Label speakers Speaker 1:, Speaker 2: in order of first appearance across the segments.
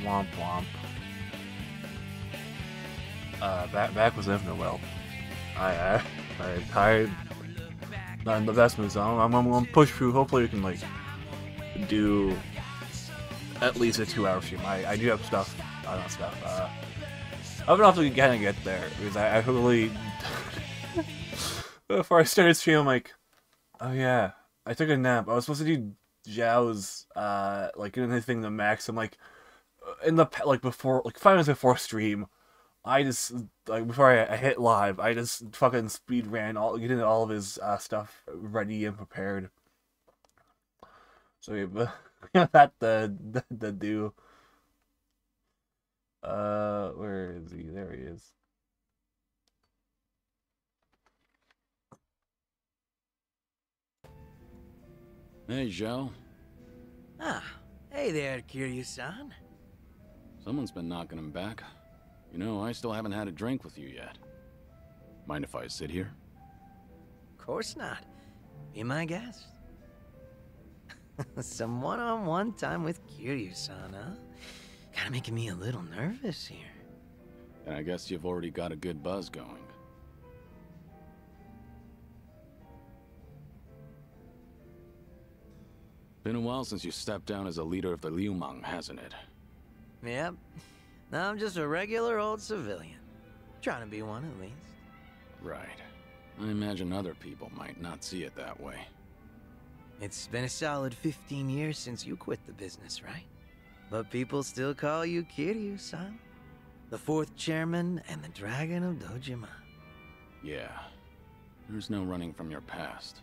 Speaker 1: Womp womp. Back was infinite well. I not in the best mood, so I'm gonna push through. Hopefully we can like do at least a 2-hour stream. I do have stuff, not stuff. I'm gonna have to kind of get there because I really before I started streaming, I'm like, oh yeah, I took a nap. I was supposed to do Zhao's like anything to max. I'm like in the like before like 5 minutes before stream. I just like before I hit live, I just fucking speed ran getting all of his stuff ready and prepared. So yeah, but that the do. Where is he? There he is.
Speaker 2: Hey, Zhao.
Speaker 3: Ah, hey there, Kiryu-san.
Speaker 2: Someone's been knocking him back. You know, I still haven't had a drink with you yet. Mind if I sit here?
Speaker 3: Of course not. Be my guest. Some one-on-one time with Kiryu-san, huh? Kinda making me a little nervous here.
Speaker 2: And I guess you've already got a good buzz going. Been a while since you stepped down as a leader of the Liumang, hasn't it?
Speaker 3: Yep. Now I'm just a regular old civilian. Trying to be one, at least.
Speaker 2: Right. I imagine other people might not see it that way.
Speaker 3: It's been a solid 15 years since you quit the business, right? But people still call you Kiryu-san. The 4th chairman and the Dragon of Dojima.
Speaker 2: Yeah. There's no running from your past.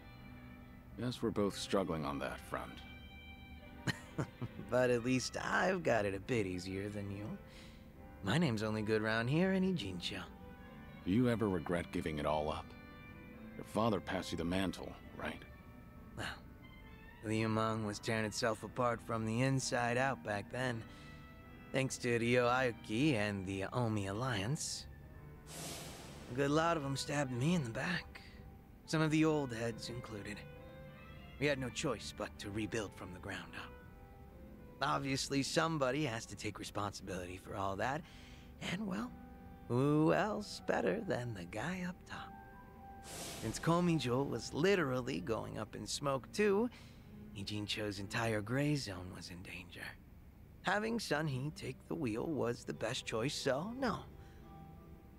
Speaker 2: Guess we're both struggling on that front.
Speaker 3: But at least I've got it a bit easier than you. My name's only good round here in Ijincho.
Speaker 2: Do you ever regret giving it all up? Your father passed you the mantle, right?
Speaker 3: Well, Liumang was tearing itself apart from the inside out back then. Thanks to Ryo Aoki and the Omi Alliance. A good lot of them stabbed me in the back. Some of the old heads included. We had no choice but to rebuild from the ground up. Obviously, somebody has to take responsibility for all that. And, well, who else better than the guy up top? Since Komijo was literally going up in smoke, too, Ijincho's entire gray zone was in danger. Having Sunhee take the wheel was the best choice, so no.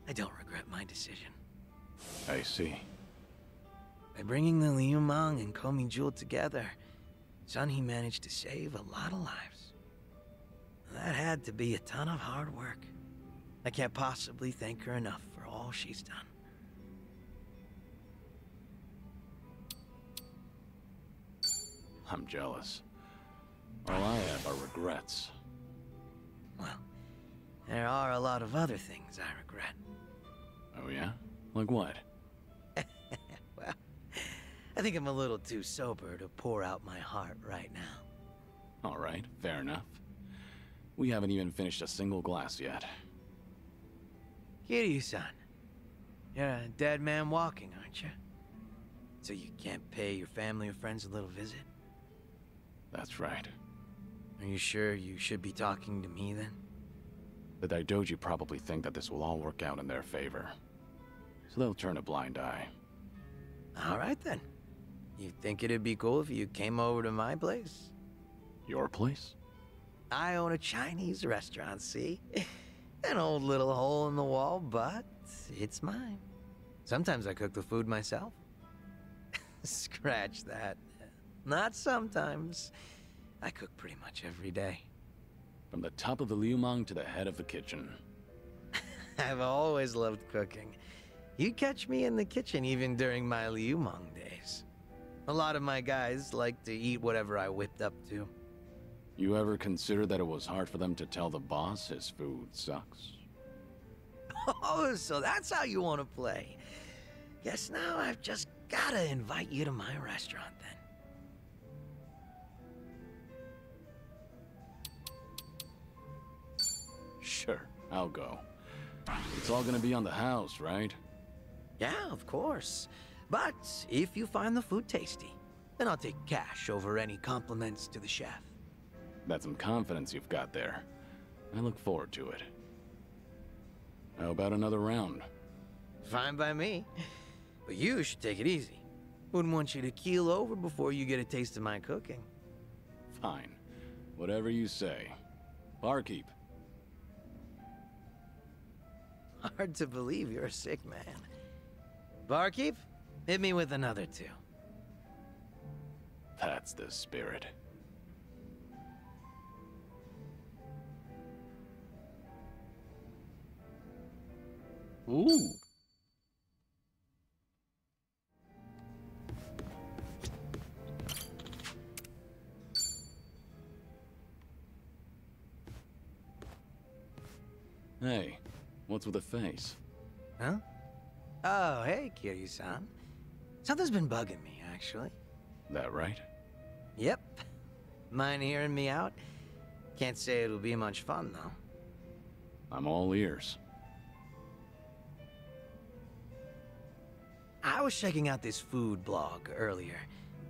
Speaker 3: I don't regret my decision.
Speaker 2: I see.
Speaker 3: By bringing the Liumang and Komijo together, Sunhee managed to save a lot of lives. That had to be a ton of hard work. I can't possibly thank her enough for all she's done.
Speaker 2: I'm jealous. All I have are regrets.
Speaker 3: Well, there are a lot of other things I regret.
Speaker 2: Oh yeah? Like what?
Speaker 3: Well, I think I'm a little too sober to pour out my heart right now.
Speaker 2: All right, fair enough. We haven't even finished a single glass yet.
Speaker 3: Kiryu-san, you're a dead man walking, aren't you? So you can't pay your family or friends a little visit?
Speaker 2: That's right.
Speaker 3: Are you sure you should be talking to me then?
Speaker 2: The Daidoji probably think that this will all work out in their favor. So they'll turn a blind eye.
Speaker 3: All right then. You think it'd be cool if you came over to my place?
Speaker 2: Your place?
Speaker 3: I own a Chinese restaurant, see? An old little hole in the wall, but it's mine. Sometimes I cook the food myself. Scratch that. Not sometimes. I cook pretty much every day.
Speaker 2: From the top of the Liumang to the head of the kitchen.
Speaker 3: I've always loved cooking. You'd catch me in the kitchen even during my Liumang days. A lot of my guys like to eat whatever I whipped up to.
Speaker 2: You ever consider that it was hard for them to tell the boss his food sucks?
Speaker 3: Oh, so that's how you want to play. Guess now I've just gotta invite you to my restaurant then.
Speaker 2: Sure, I'll go. It's all gonna be on the house, right?
Speaker 3: Yeah, of course. But if you find the food tasty, then I'll take cash over any compliments to the chef.
Speaker 2: That's some confidence you've got there. I look forward to it. How about another round?
Speaker 3: Fine by me. But you should take it easy. Wouldn't want you to keel over before you get a taste of my cooking.
Speaker 2: Fine. Whatever you say. Barkeep.
Speaker 3: Hard to believe you're a sick man. Barkeep, hit me with another two.
Speaker 2: That's the spirit.
Speaker 1: Ooh.
Speaker 2: Hey, what's with the face?
Speaker 3: Huh? Oh, hey, Kiryu-san. Something's been bugging me, actually.
Speaker 2: That right?
Speaker 3: Yep. Mind hearing me out? Can't say it'll be much fun, though.
Speaker 2: I'm all ears.
Speaker 3: I was checking out this food blog earlier.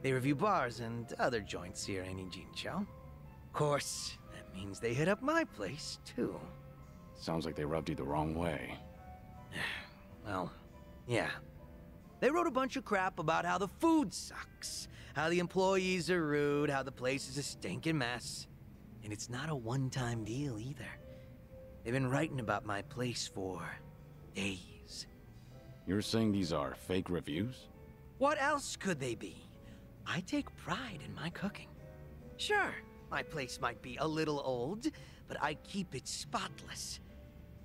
Speaker 3: They review bars and other joints here in Ijincho. Of course, that means they hit up my place, too.
Speaker 2: Sounds like they rubbed you the wrong way.
Speaker 3: Well, yeah. They wrote a bunch of crap about how the food sucks, how the employees are rude, how the place is a stinking mess. And it's not a one-time deal either. They've been writing about my place for days.
Speaker 2: You're saying these are fake reviews?
Speaker 3: What else could they be? I take pride in my cooking. Sure, my place might be a little old, but I keep it spotless.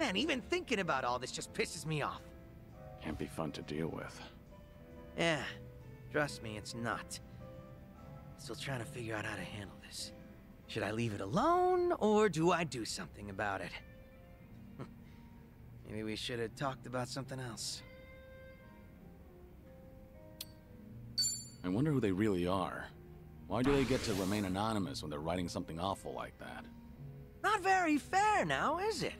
Speaker 3: Man, even thinking about all this just pisses me off.
Speaker 2: Can't be fun to deal with.
Speaker 3: Yeah, trust me, it's not. Still trying to figure out how to handle this. Should I leave it alone, or do I do something about it? Maybe we should have talked about something else.
Speaker 2: I wonder who they really are. Why do they get to remain anonymous when they're writing something awful like that?
Speaker 3: Not very fair now, is it?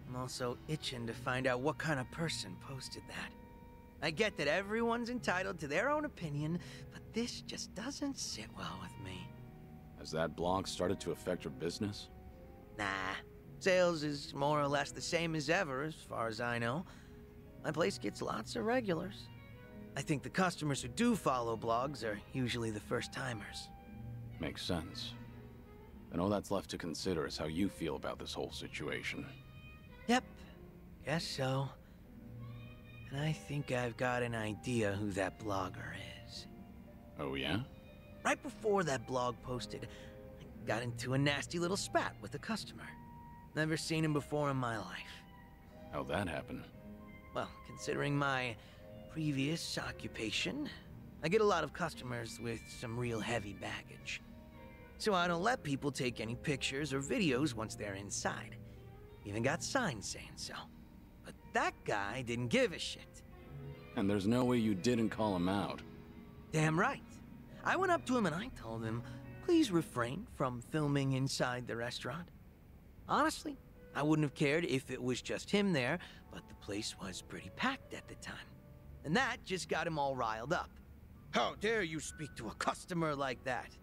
Speaker 3: I'm also itching to find out what kind of person posted that. I get that everyone's entitled to their own opinion, but this just doesn't sit well with me.
Speaker 2: Has that blog started to affect your business?
Speaker 3: Nah, sales is more or less the same as ever, as far as I know. My place gets lots of regulars. I think the customers who do follow blogs are usually the first-timers.
Speaker 2: Makes sense. Then all that's left to consider is how you feel about this whole situation.
Speaker 3: Yep, guess so. And I think I've got an idea who that blogger is.
Speaker 2: Oh yeah?
Speaker 3: Right before that blog posted, I got into a nasty little spat with a customer. Never seen him before in my life.
Speaker 2: How'd that happen?
Speaker 3: Well, considering my previous occupation, I get a lot of customers with some real heavy baggage. So I don't let people take any pictures or videos once they're inside. Even got signs saying so. But that guy didn't give a shit.
Speaker 2: And there's no way you didn't call him out.
Speaker 3: Damn right. I went up to him and I told him, please refrain from filming inside the restaurant. Honestly, I wouldn't have cared if it was just him there, but the place was pretty packed at the time. And that just got him all riled up. How dare you speak to a customer like that?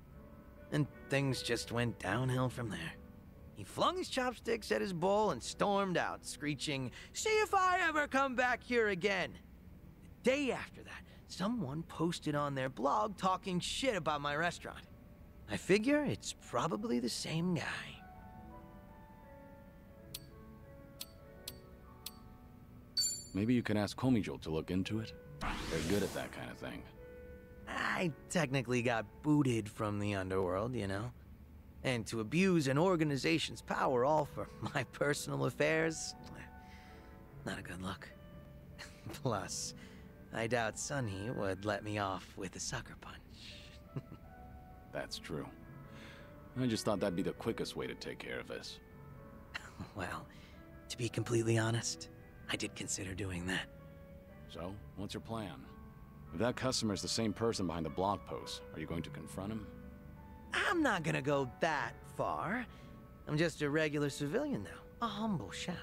Speaker 3: And things just went downhill from there. He flung his chopsticks at his bowl and stormed out, screeching, "See if I ever come back here again!" The day after that, someone posted on their blog talking shit about my restaurant. I figure it's probably the same guy.
Speaker 2: Maybe you can ask Komijo to look into it. They're good at that kind of thing.
Speaker 3: I technically got booted from the underworld, you know? And to abuse an organization's power all for my personal affairs, not a good look. Plus, I doubt Sunhee would let me off with a sucker punch.
Speaker 2: That's true. I just thought that'd be the quickest way to take care of this.
Speaker 3: Well, to be completely honest, I did consider doing that.
Speaker 2: So, what's your plan? If that customer's the same person behind the blog post, are you going to confront him?
Speaker 3: I'm not gonna go that far. I'm just a regular civilian now, a humble chef.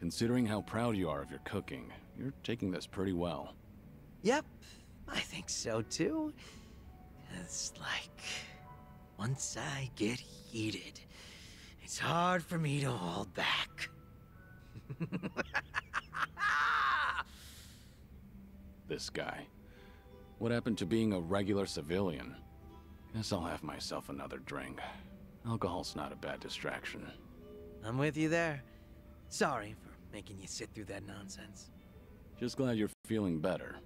Speaker 2: Considering how proud you are of your cooking, you're taking this pretty well.
Speaker 3: Yep, I think so too. It's like, once I get heated, It's hard for me to hold back.
Speaker 2: This guy. What happened to being a regular civilian? Guess I'll have myself another drink. Alcohol's not a bad distraction.
Speaker 3: I'm with you there. Sorry for making you sit through that nonsense.
Speaker 2: Just glad you're feeling better.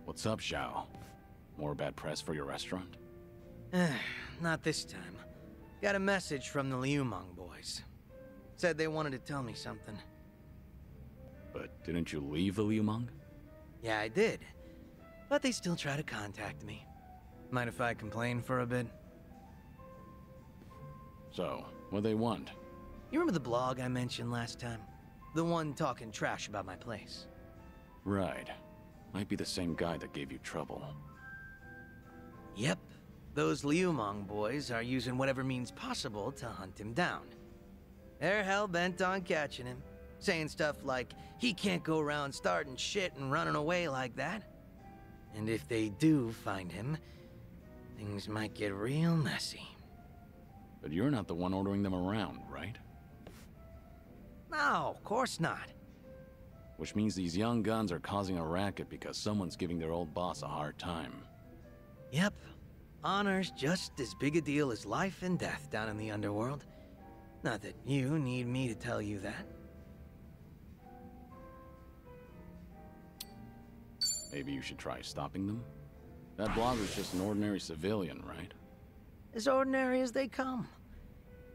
Speaker 2: What's up, Xiao? More bad press for your restaurant?
Speaker 3: Not this time. Got a message from the Liumang boys. Said they wanted to tell me something.
Speaker 2: But didn't you leave the Liumang?
Speaker 3: Yeah, I did. But they still try to contact me. Mind if I complain for a bit?
Speaker 2: So, what they want?
Speaker 3: You remember the blog I mentioned last time? The one talking trash about my place.
Speaker 2: Right. Might be the same guy that gave you trouble.
Speaker 3: Yep. Those Liumang boys are using whatever means possible to hunt him down. They're hell-bent on catching him, saying stuff like he can't go around starting shit and running away like that. And if they do find him, things might get real messy.
Speaker 2: But you're not the one ordering them around, right?
Speaker 3: No, of course not.
Speaker 2: Which means these young guns are causing a racket because someone's giving their old boss a hard time.
Speaker 3: Yep. Honor's just as big a deal as life and death down in the underworld. Not that you need me to tell you that.
Speaker 2: Maybe you should try stopping them? That blogger's just an ordinary civilian, right?
Speaker 3: As ordinary as they come.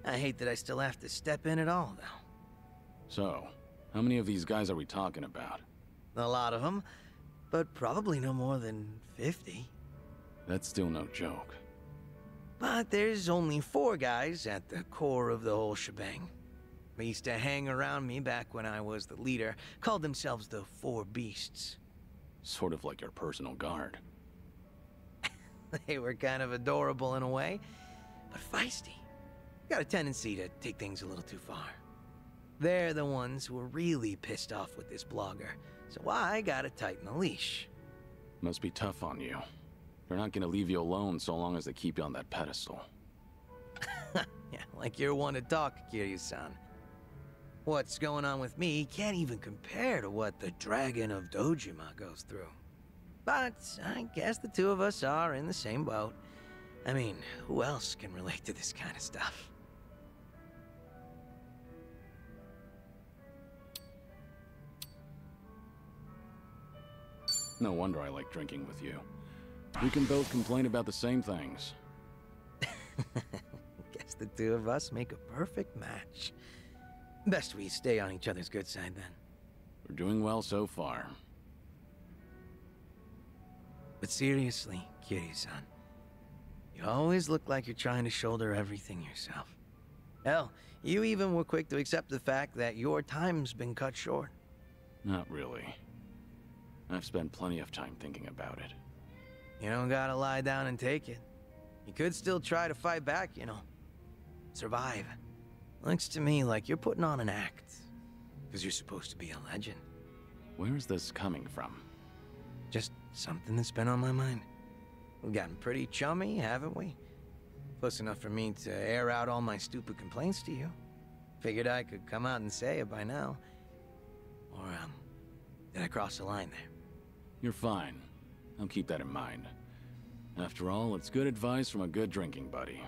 Speaker 3: I hate that I still have to step in at all, though.
Speaker 2: So, how many of these guys are we talking about?
Speaker 3: A lot of them, but probably no more than 50.
Speaker 2: That's still no joke.
Speaker 3: But there's only 4 guys at the core of the whole shebang. They used to hang around me back when I was the leader, called themselves the 4 Beasts.
Speaker 2: Sort of like your personal guard.
Speaker 3: They were kind of adorable in a way, but feisty. Got a tendency to take things a little too far. They're the ones who were really pissed off with this blogger, so I gotta tighten the leash.
Speaker 2: Must be tough on you. They're not gonna leave you alone so long as they keep you on that pedestal.
Speaker 3: Yeah, like you're one to talk, Kiryu-san. What's going on with me can't even compare to what the Dragon of Dojima goes through. But I guess the two of us are in the same boat. I mean, who else can relate to this kind of stuff?
Speaker 2: No wonder I like drinking with you. We can both complain about the same things.
Speaker 3: Guess the two of us make a perfect match. Best we stay on each other's good side then.
Speaker 2: We're doing well so far.
Speaker 3: But seriously, Kiryu-san, you always look like you're trying to shoulder everything yourself. Hell, you even were quick to accept the fact that your time's been cut short.
Speaker 2: Not really. I've spent plenty of time thinking about it.
Speaker 3: You don't gotta lie down and take it. You could still try to fight back, you know. Survive. Looks to me like you're putting on an act. Because you're supposed to be a legend.
Speaker 2: Where is this coming from?
Speaker 3: Just something that's been on my mind. We've gotten pretty chummy, haven't we? Close enough for me to air out all my stupid complaints to you. Figured I could come out and say it by now. Or, did I cross the line there?
Speaker 2: You're fine. I'll keep that in mind. After all, it's good advice from a good drinking buddy.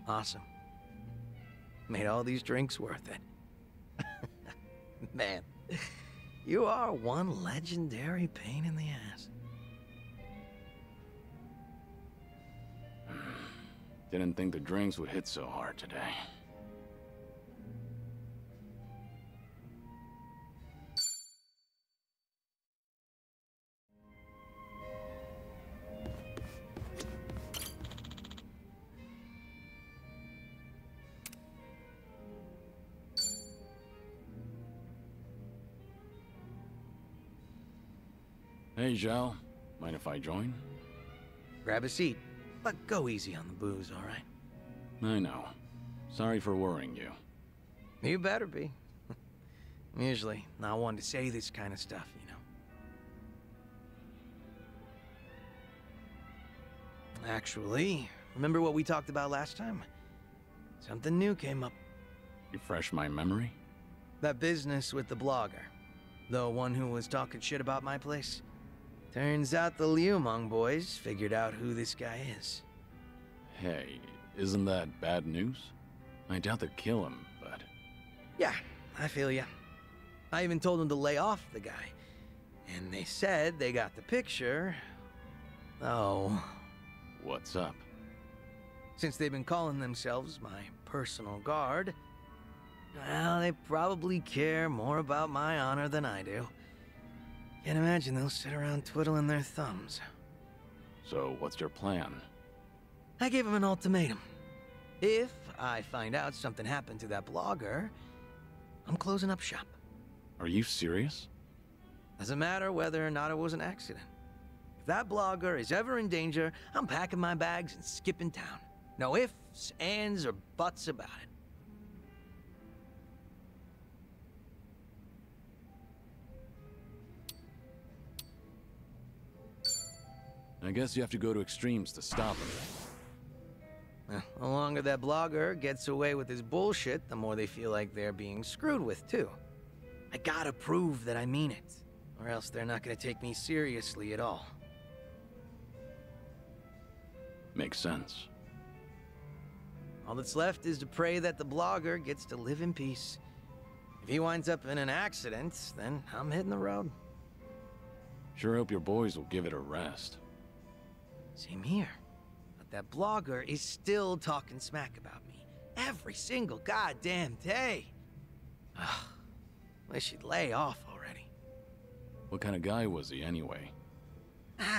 Speaker 3: Awesome. Made all these drinks worth it. Man, you are one legendary pain in the ass.
Speaker 2: Didn't think the drinks would hit so hard today. Hey, Zhao. Mind if I join?
Speaker 3: Grab a seat. But go easy on the booze, all right?
Speaker 2: I know. Sorry for worrying you.
Speaker 3: You better be. I'm usually not one to say this kind of stuff, you know. Actually, remember what we talked about last time? Something new came up.
Speaker 2: Refresh my memory?
Speaker 3: That business with the blogger. The one who was talking shit about my place. Turns out the Liumang boys figured out who this guy is.
Speaker 2: Hey, isn't that bad news? I doubt they'd kill him, but...
Speaker 3: Yeah, I feel ya. I even told them to lay off the guy. And they said they got the picture. Oh.
Speaker 2: What's up?
Speaker 3: Since they've been calling themselves my personal guard, well, they probably care more about my honor than I do. Can't imagine they'll sit around twiddling their thumbs.
Speaker 2: So, what's your plan?
Speaker 3: I gave them an ultimatum. If I find out something happened to that blogger, I'm closing up shop.
Speaker 2: Are you serious?
Speaker 3: Doesn't matter whether or not it was an accident. If that blogger is ever in danger, I'm packing my bags and skipping town. No ifs, ands, or buts about it.
Speaker 2: I guess you have to go to extremes to stop him.
Speaker 3: The longer that blogger gets away with his bullshit, the more they feel like they're being screwed with, too. I gotta prove that I mean it, or else they're not gonna take me seriously at all.
Speaker 2: Makes sense.
Speaker 3: All that's left is to pray that the blogger gets to live in peace. If he winds up in an accident, then I'm hitting the road.
Speaker 2: Sure hope your boys will give it a rest.
Speaker 3: Same here. But that blogger is still talking smack about me. Every single goddamn day. Ugh. Wish he'd lay off already.
Speaker 2: What kind of guy was he anyway?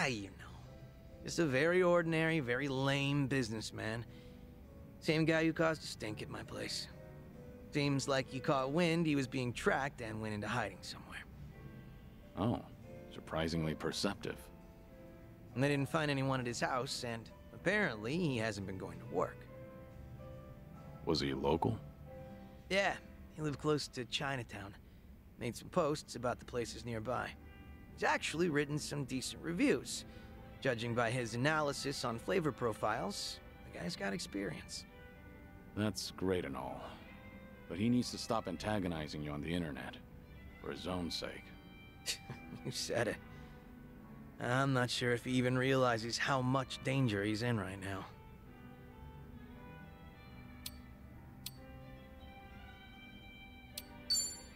Speaker 3: You know. Just a very ordinary, very lame businessman. Same guy who caused a stink at my place. Seems like he caught wind he was being tracked and went into hiding somewhere.
Speaker 2: Oh, surprisingly perceptive.
Speaker 3: And they didn't find anyone at his house, and apparently he hasn't been going to work.
Speaker 2: Was he local?
Speaker 3: Yeah, he lived close to Chinatown. Made some posts about the places nearby. He's actually written some decent reviews. Judging by his analysis on flavor profiles, the guy's got experience.
Speaker 2: That's great and all. But he needs to stop antagonizing you on the internet. For his own sake.
Speaker 3: You said it. I'm not sure if he even realizes how much danger he's in right now.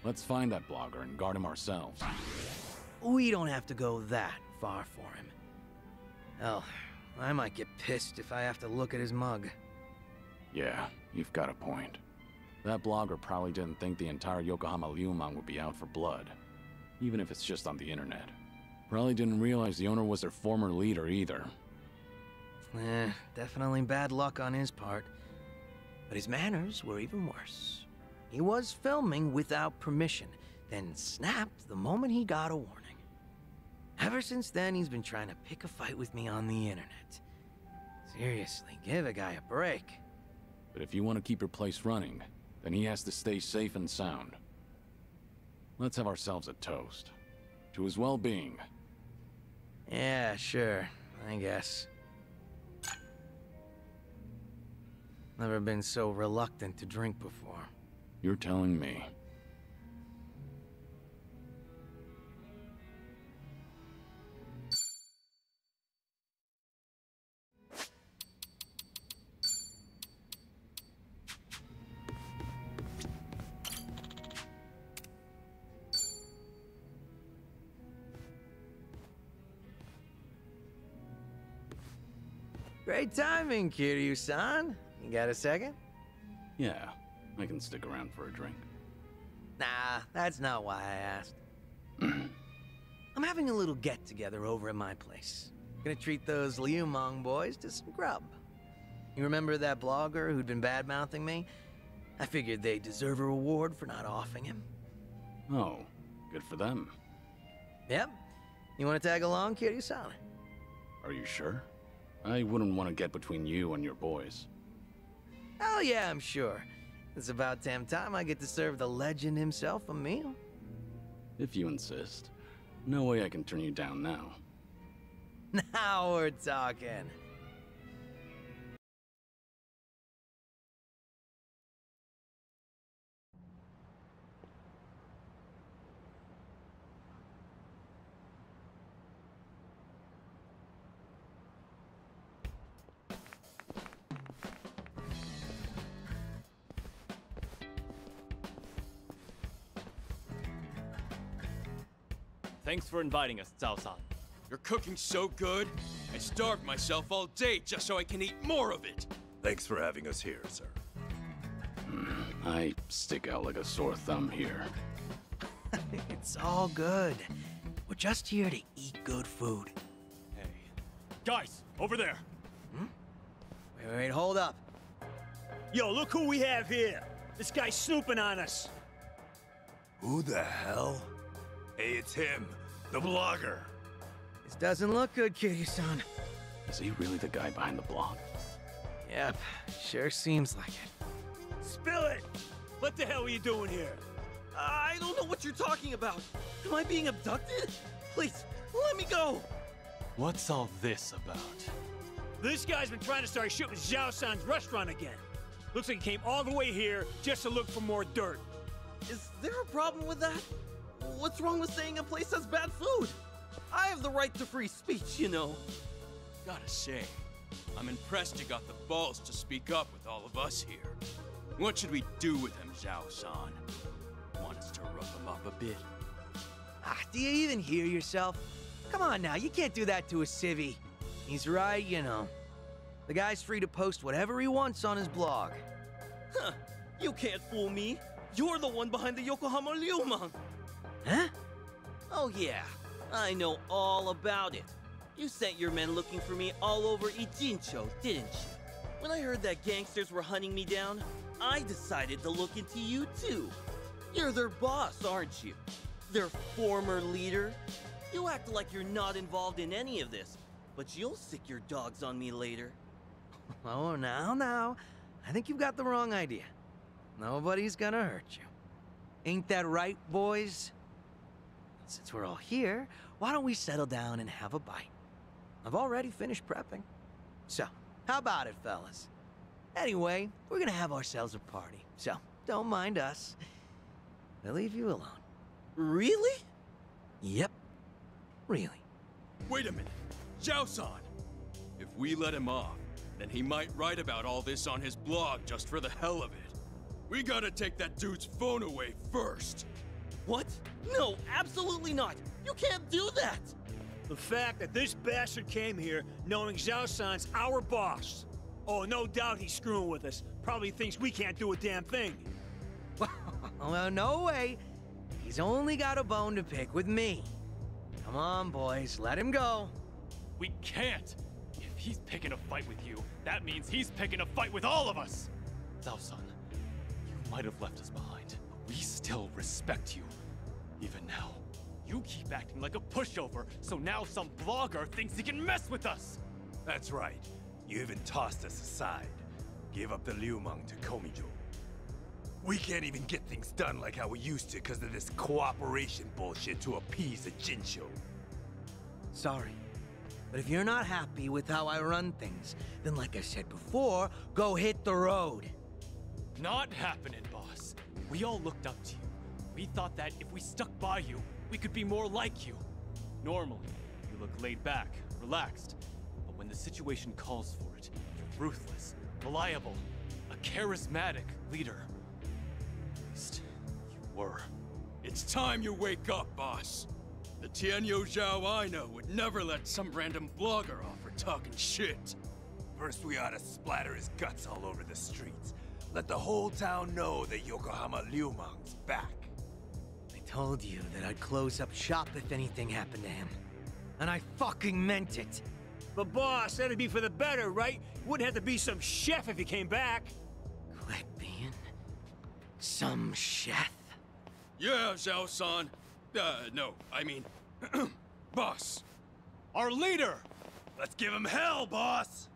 Speaker 2: Let's find that blogger and guard him ourselves.
Speaker 3: We don't have to go that far for him. Hell, I might get pissed if I have to look at his mug.
Speaker 2: Yeah, you've got a point. That blogger probably didn't think the entire Yokohama Liumang would be out for blood. Even if it's just on the internet. Probably didn't realize the owner was their former leader either.
Speaker 3: Definitely bad luck on his part. But his manners were even worse. He was filming without permission, then snapped the moment he got a warning. Ever since then, he's been trying to pick a fight with me on the internet. Seriously, give a guy a break.
Speaker 2: But if you want to keep your place running, then he has to stay safe and sound. Let's have ourselves a toast. To his well-being.
Speaker 3: Yeah, sure, I guess. Never been so reluctant to drink before.
Speaker 2: You're telling me.
Speaker 3: Great timing, Kiryu-san. You got a second?
Speaker 2: Yeah, I can stick around for a drink.
Speaker 3: Nah, that's not why I asked. I'm having a little get-together over at my place. Gonna treat those Liumang boys to some grub. You remember that blogger who'd been bad-mouthing me? I figured they deserve a reward for not offing him.
Speaker 2: Oh, good for them.
Speaker 3: Yep. You wanna tag along, Kiryu-san?
Speaker 2: Are you sure? I wouldn't want to get between you and your boys.
Speaker 3: Oh yeah, I'm sure. It's about damn time I get to serve the legend himself a meal.
Speaker 2: If you insist. No way I can turn you down now.
Speaker 3: Now we're talking.
Speaker 4: Thanks for inviting us, Zhao-san.
Speaker 5: You're cooking so good, I starved myself all day just so I can eat more of it.
Speaker 6: Thanks for having us here, sir.
Speaker 2: I stick out like a sore thumb here.
Speaker 3: It's all good. We're just here to eat good food.
Speaker 4: Hey. Guys, over there!
Speaker 3: Wait, hold up.
Speaker 7: Yo, look who we have here. This guy's snooping on us.
Speaker 6: Who the hell? Hey, it's him, the blogger.
Speaker 3: This doesn't look good, Kiryu-san.
Speaker 2: Is he really the guy behind the blog?
Speaker 3: Yep, sure seems like it.
Speaker 7: Spill it! What the hell are you doing here?
Speaker 8: I don't know what you're talking about. Am I being abducted? Please, let me go.
Speaker 4: What's all this about?
Speaker 7: This guy's been trying to start shit with Zhao-san's restaurant again. Looks like he came all the way here just to look for more dirt.
Speaker 8: Is there a problem with that? What's wrong with saying a place has bad food? I have the right to free speech, you know.
Speaker 5: Gotta say, I'm impressed you got the balls to speak up with all of us here. What should we do with him, Zhao-san? Want us to rough him up a bit?
Speaker 3: Do you even hear yourself? Come on now, you can't do that to a civvy. He's right, you know. The guy's free to post whatever he wants on his blog.
Speaker 8: Huh, you can't fool me. You're the one behind the Yokohama Ryumang.
Speaker 3: Huh?
Speaker 8: Oh yeah, I know all about it. You sent your men looking for me all over Ijincho, didn't you? When I heard that gangsters were hunting me down, I decided to look into you too. You're their boss, aren't you? Their former leader? You act like you're not involved in any of this, but you'll sick your dogs on me later.
Speaker 3: Oh, now. I think you've got the wrong idea. Nobody's gonna hurt you. Ain't that right, boys? Since we're all here, why don't we settle down and have a bite? I've already finished prepping. So, how about it, fellas? Anyway, we're gonna have ourselves a party, so don't mind us. We'll leave you alone.
Speaker 8: Really?
Speaker 3: Yep, really.
Speaker 5: Wait a minute, Zhao-san! If we let him off, then he might write about all this on his blog just for the hell of it. We gotta take that dude's phone away first.
Speaker 8: What? No, absolutely not. You can't do that.
Speaker 7: The fact that this bastard came here knowing Zhao-san's our boss. Oh, no doubt he's screwing with us. Probably thinks we can't do a damn thing.
Speaker 3: Well, no way. He's only got a bone to pick with me. Come on, boys, let him go.
Speaker 4: We can't! If he's picking a fight with you, that means he's picking a fight with all of us! Zhao-san, you might have left us behind, but we still respect you. Even now, you keep acting like a pushover, so now some blogger thinks he can mess with us!
Speaker 6: That's right. You even tossed us aside. Gave up the Ryumang to Komijo. We can't even get things done like how we used to because of this cooperation bullshit to appease the Jinsho.
Speaker 3: Sorry, but if you're not happy with how I run things, then like I said before, go hit the road.
Speaker 4: Not happening, boss. We all looked up to you. We thought that if we stuck by you, we could be more like you. Normally, you look laid back, relaxed. But when the situation calls for it, you're ruthless, reliable, a charismatic leader. At least, you were.
Speaker 5: It's time you wake up, boss. The Tianyo Zhao I know would never let some random blogger off for talking shit.
Speaker 6: First, we ought to splatter his guts all over the streets. Let the whole town know that Yokohama Ryumang's back.
Speaker 3: I told you that I'd close up shop if anything happened to him. And I fucking meant it.
Speaker 7: But boss, that'd be for the better, right? Wouldn't have to be some chef if he came back.
Speaker 3: Quit being some chef.
Speaker 5: Yeah, Zhao-san. No, I mean, boss.
Speaker 4: Our leader!
Speaker 6: Let's give him hell, boss!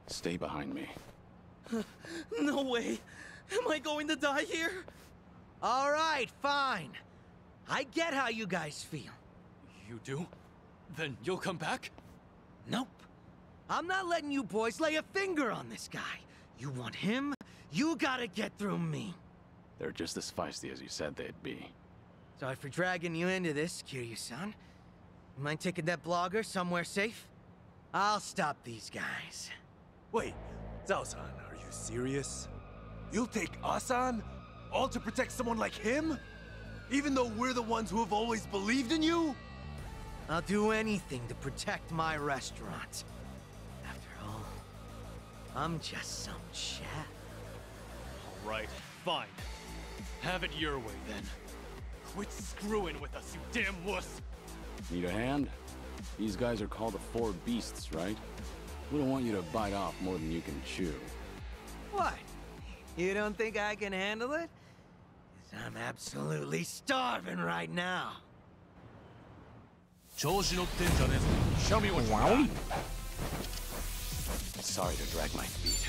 Speaker 2: Stay behind me.
Speaker 8: No way! Am I going to die here?
Speaker 3: All right, fine. I get how you guys feel.
Speaker 4: You do? Then you'll come back?
Speaker 3: Nope. I'm not letting you boys lay a finger on this guy. You want him? You gotta get through me.
Speaker 2: They're just as feisty as you said they'd be.
Speaker 3: Sorry for dragging you into this, Kiryu-san. You mind taking that blogger somewhere safe? I'll stop these guys.
Speaker 6: Wait, Zhao-san, are you serious? You'll take us on? All to protect someone like him? Even though we're the ones who have always believed in you?
Speaker 3: I'll do anything to protect my restaurant. After all, I'm just some chef.
Speaker 4: All right, fine. Have it your way, then. Quit screwing with us, you damn wuss!
Speaker 2: Need a hand? These guys are called the Four Beasts, right? We don't want you to bite off more than you can chew.
Speaker 3: What? You don't think I can handle it? 'Cause I'm absolutely starving right now.
Speaker 2: Show me what you got. Sorry to drag my feet.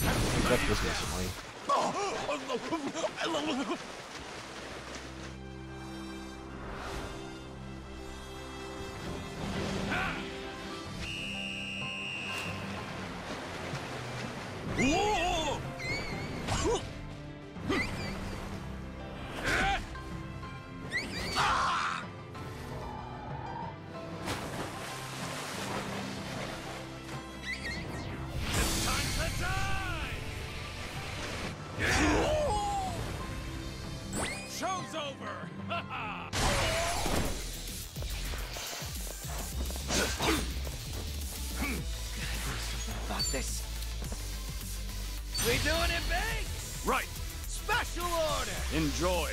Speaker 1: I got this recently.
Speaker 5: Show's over!
Speaker 3: About this. We doing it big?
Speaker 5: Right!
Speaker 3: Special order!
Speaker 5: Enjoy!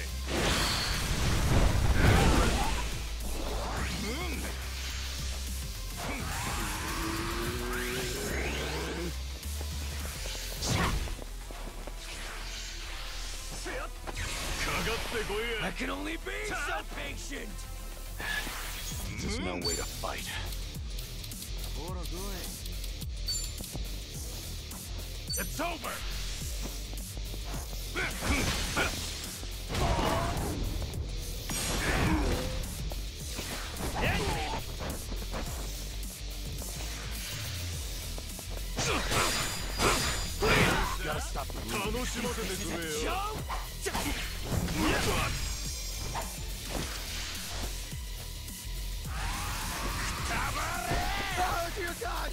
Speaker 3: I can only be so patient!
Speaker 2: There's no way to fight.
Speaker 5: It's over!
Speaker 2: Gotta stop the bleeding.
Speaker 3: Oh, dear God!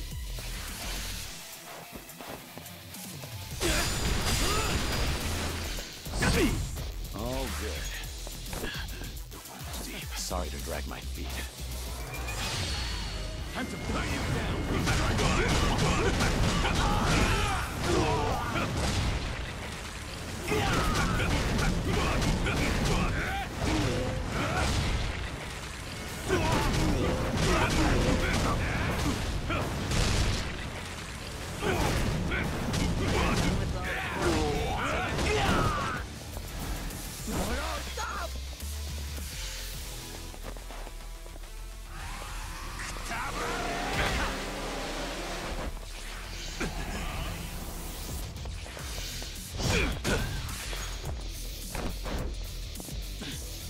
Speaker 2: All good. Deep. Sorry to drag my feet.
Speaker 5: Time to put you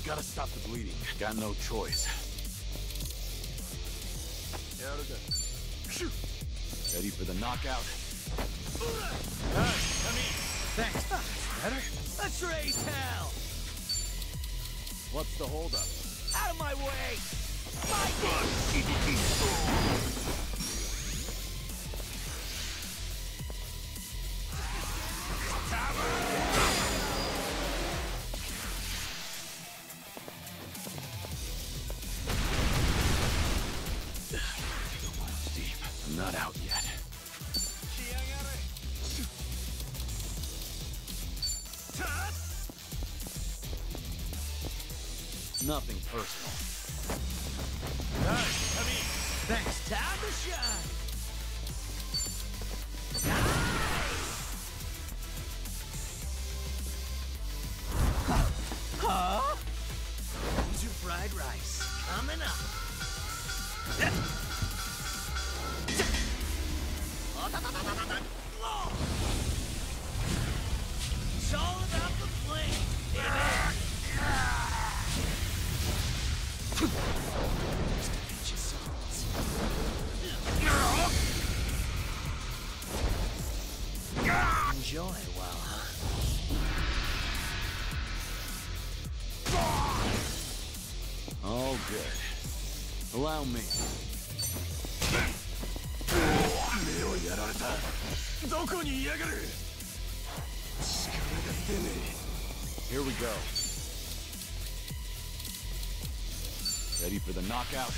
Speaker 2: Gotta stop the bleeding. Got no choice. Ready for the knockout?
Speaker 3: Thanks. Better? Let's raise hell!
Speaker 2: What's the holdup?
Speaker 3: Out of my way! My
Speaker 2: Deep. I'm not out yet. Nothing personal.
Speaker 3: Thanks. Time to shine! Nice! Coming up. It's all about the flame, baby. Enjoy a while, huh?
Speaker 2: All good. Allow me. Here we go. Ready for the knockout?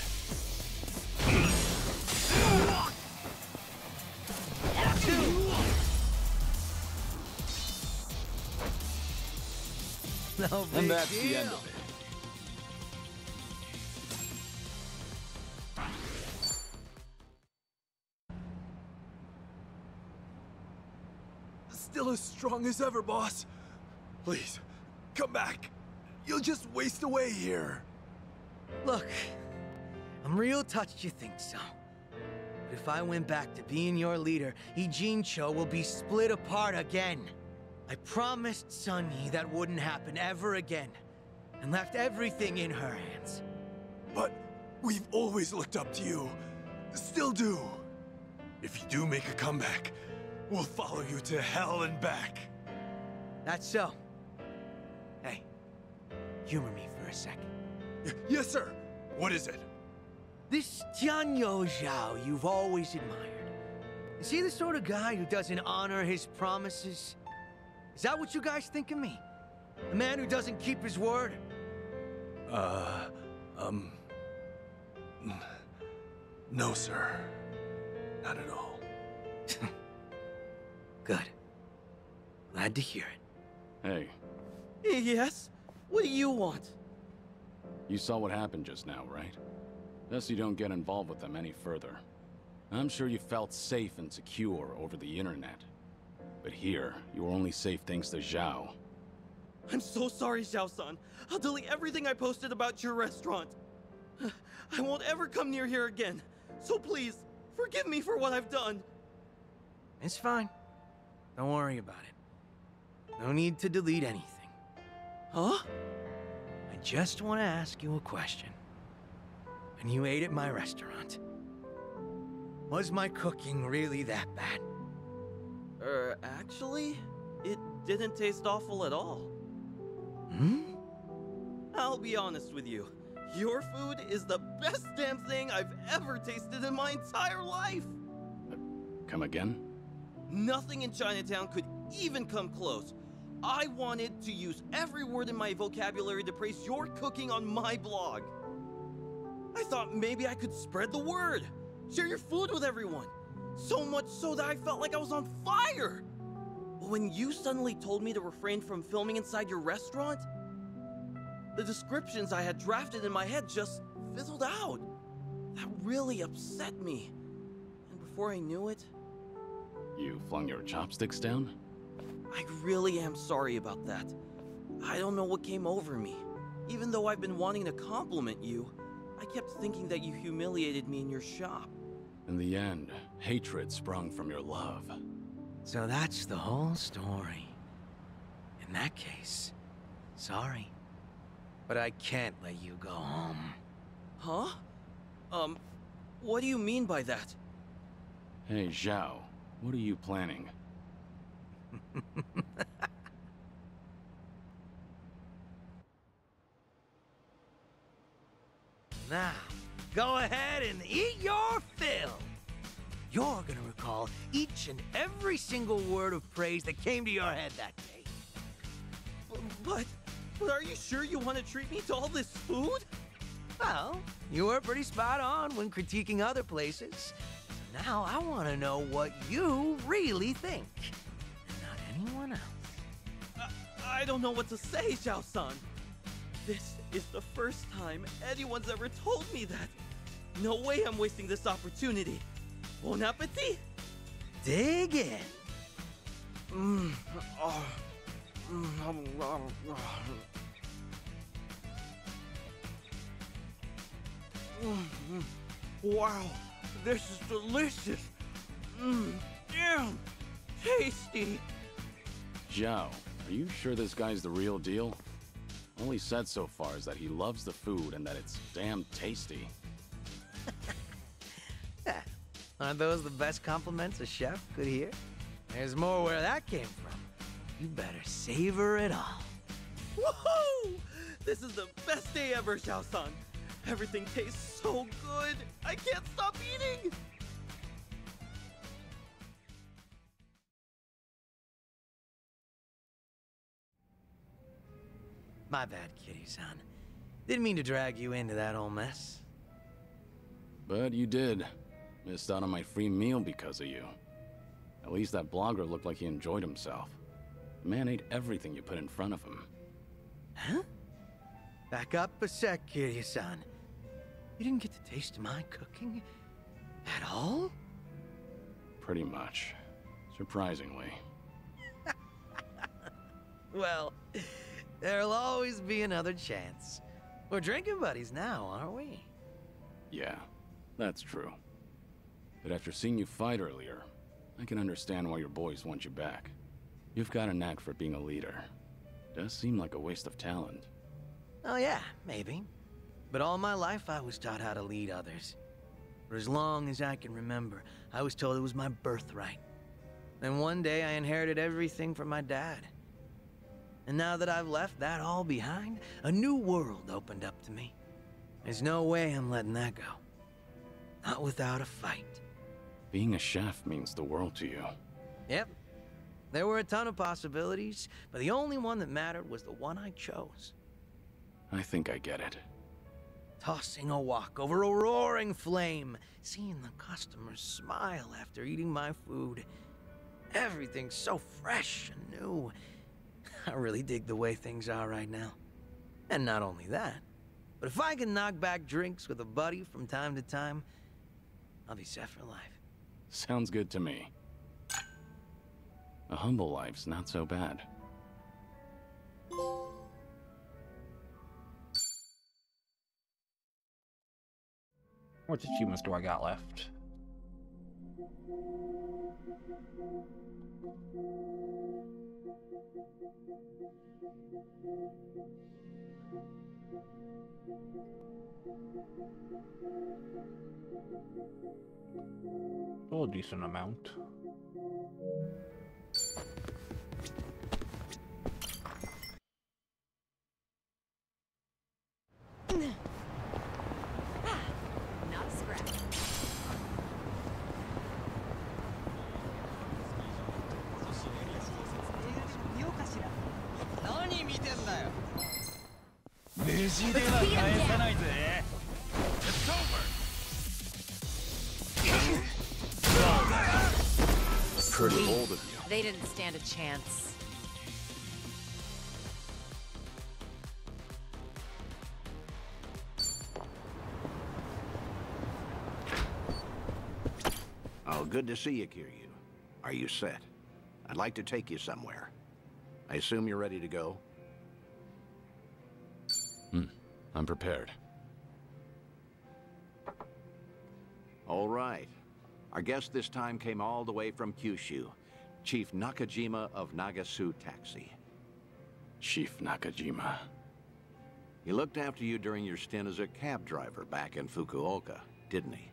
Speaker 3: No big
Speaker 2: And that's
Speaker 3: deal.
Speaker 2: the end of it.
Speaker 6: Still as strong as ever, boss. Please, come back. You'll just waste away here.
Speaker 3: Look, I'm real touched you think so. But if I went back to being your leader, Ijincho will be split apart again. I promised Sunny that wouldn't happen ever again, and left everything in her hands.
Speaker 6: But we've always looked up to you. Still do. If you do make a comeback, we'll follow you to hell and back.
Speaker 3: That's so. Hey, humor me for a second.
Speaker 6: Yes, sir. What is it?
Speaker 3: This Tianyo Zhao you've always admired. Is he the sort of guy who doesn't honor his promises? Is that what you guys think of me? A man who doesn't keep his word?
Speaker 6: No, sir. Not at all.
Speaker 3: Good. Glad to hear it.
Speaker 2: Hey,
Speaker 8: Yes? What do you want?
Speaker 2: you saw what happened just now, right? Best you don't get involved with them any further. I'm sure you felt safe and secure over the internet. But here, you are only safe thanks to Zhao.
Speaker 8: I'm so sorry, Xiao-san. I'll delete everything I posted about your restaurant. I won't ever come near here again. So please, forgive me for what I've done.
Speaker 3: It's fine. Don't worry about it. No need to delete anything.
Speaker 8: Huh?
Speaker 3: I just want to ask you a question. When you ate at my restaurant, was my cooking really that bad?
Speaker 8: Actually, it didn't taste awful at all.
Speaker 3: Hmm?
Speaker 8: I'll be honest with you. Your food is the best damn thing I've ever tasted in my entire life.
Speaker 2: Come again?
Speaker 8: Nothing in Chinatown could even come close. I wanted to use every word in my vocabulary to praise your cooking on my blog. I thought maybe I could spread the word, share your food with everyone. So much so that I felt like I was on fire. But when you suddenly told me to refrain from filming inside your restaurant, the descriptions I had drafted in my head just fizzled out. That really upset me. And before I knew it,
Speaker 2: You flung your chopsticks down?
Speaker 8: I really am sorry about that. I don't know what came over me. Even though I've been wanting to compliment you, I kept thinking that you humiliated me in your shop.
Speaker 2: In the end, hatred sprung from your love.
Speaker 3: So that's the whole story. In that case, sorry. But I can't let you go home.
Speaker 8: Huh? What do you mean by that?
Speaker 2: Hey, Zhao, what are you planning?
Speaker 3: Now, go ahead and eat your fill. You're gonna recall each and every single word of praise that came to your head that day.
Speaker 8: But are you sure you want to treat me to all this food?
Speaker 3: Well, you were pretty spot on when critiquing other places. So now I want to know what you really think, and not anyone else.
Speaker 8: I don't know what to say, Xiao-san. This is the first time anyone's ever told me that. No way I'm wasting this opportunity. Bon appetit!
Speaker 3: Dig in.
Speaker 8: Wow, this is delicious. Damn, tasty.
Speaker 2: Zhao, are you sure this guy's the real deal? All he said so far is that he loves the food and that it's damn tasty.
Speaker 3: Aren't those the best compliments a chef could hear? There's more where that came from. You better savor it all.
Speaker 8: Woohoo! This is the best day ever, Xiao-san. Everything tastes so good. I can't stop eating.
Speaker 3: My bad, Kitty-san. Didn't mean to drag you into that whole mess.
Speaker 2: But you did. Missed out on my free meal because of you. At least that blogger looked like he enjoyed himself. The man ate everything you put in front of him.
Speaker 3: Huh? Back up a sec, Kiryu-san. You didn't get to taste my cooking? At all?
Speaker 2: Pretty much. Surprisingly.
Speaker 3: Well, there'll always be another chance. We're drinking buddies now, aren't we?
Speaker 2: Yeah, that's true. But after seeing you fight earlier, I can understand why your boys want you back. You've got a knack for being a leader. Does seem like a waste of talent.
Speaker 3: Oh yeah, maybe. But all my life I was taught how to lead others. For as long as I can remember, I was told it was my birthright. And one day I inherited everything from my dad. And now that I've left that all behind, a new world opened up to me. There's no way I'm letting that go. Not without a fight.
Speaker 2: Being a chef means the world to you.
Speaker 3: Yep. There were a ton of possibilities, but the only one that mattered was the one I chose.
Speaker 2: I think I get it.
Speaker 3: Tossing a wok over a roaring flame, seeing the customers smile after eating my food. Everything's so fresh and new. I really dig the way things are right now. And not only that, but if I can knock back drinks with a buddy from time to time, I'll be set for life.
Speaker 2: Sounds good to me. A humble life's not so bad.
Speaker 1: What achievements do I got left? Oh, a decent amount.
Speaker 9: Not a scratch.
Speaker 2: Pretty bold of you.
Speaker 9: They didn't stand a chance.
Speaker 10: Oh, good to see you, Kiryu. Are you set? I'd like to take you somewhere. I assume you're ready to go?
Speaker 2: I'm prepared.
Speaker 10: All right. Our guest this time came all the way from Kyushu. Chief Nakajima of Nagasu Taxi.
Speaker 2: Chief Nakajima.
Speaker 10: He looked after you during your stint as a cab driver back in Fukuoka, didn't he?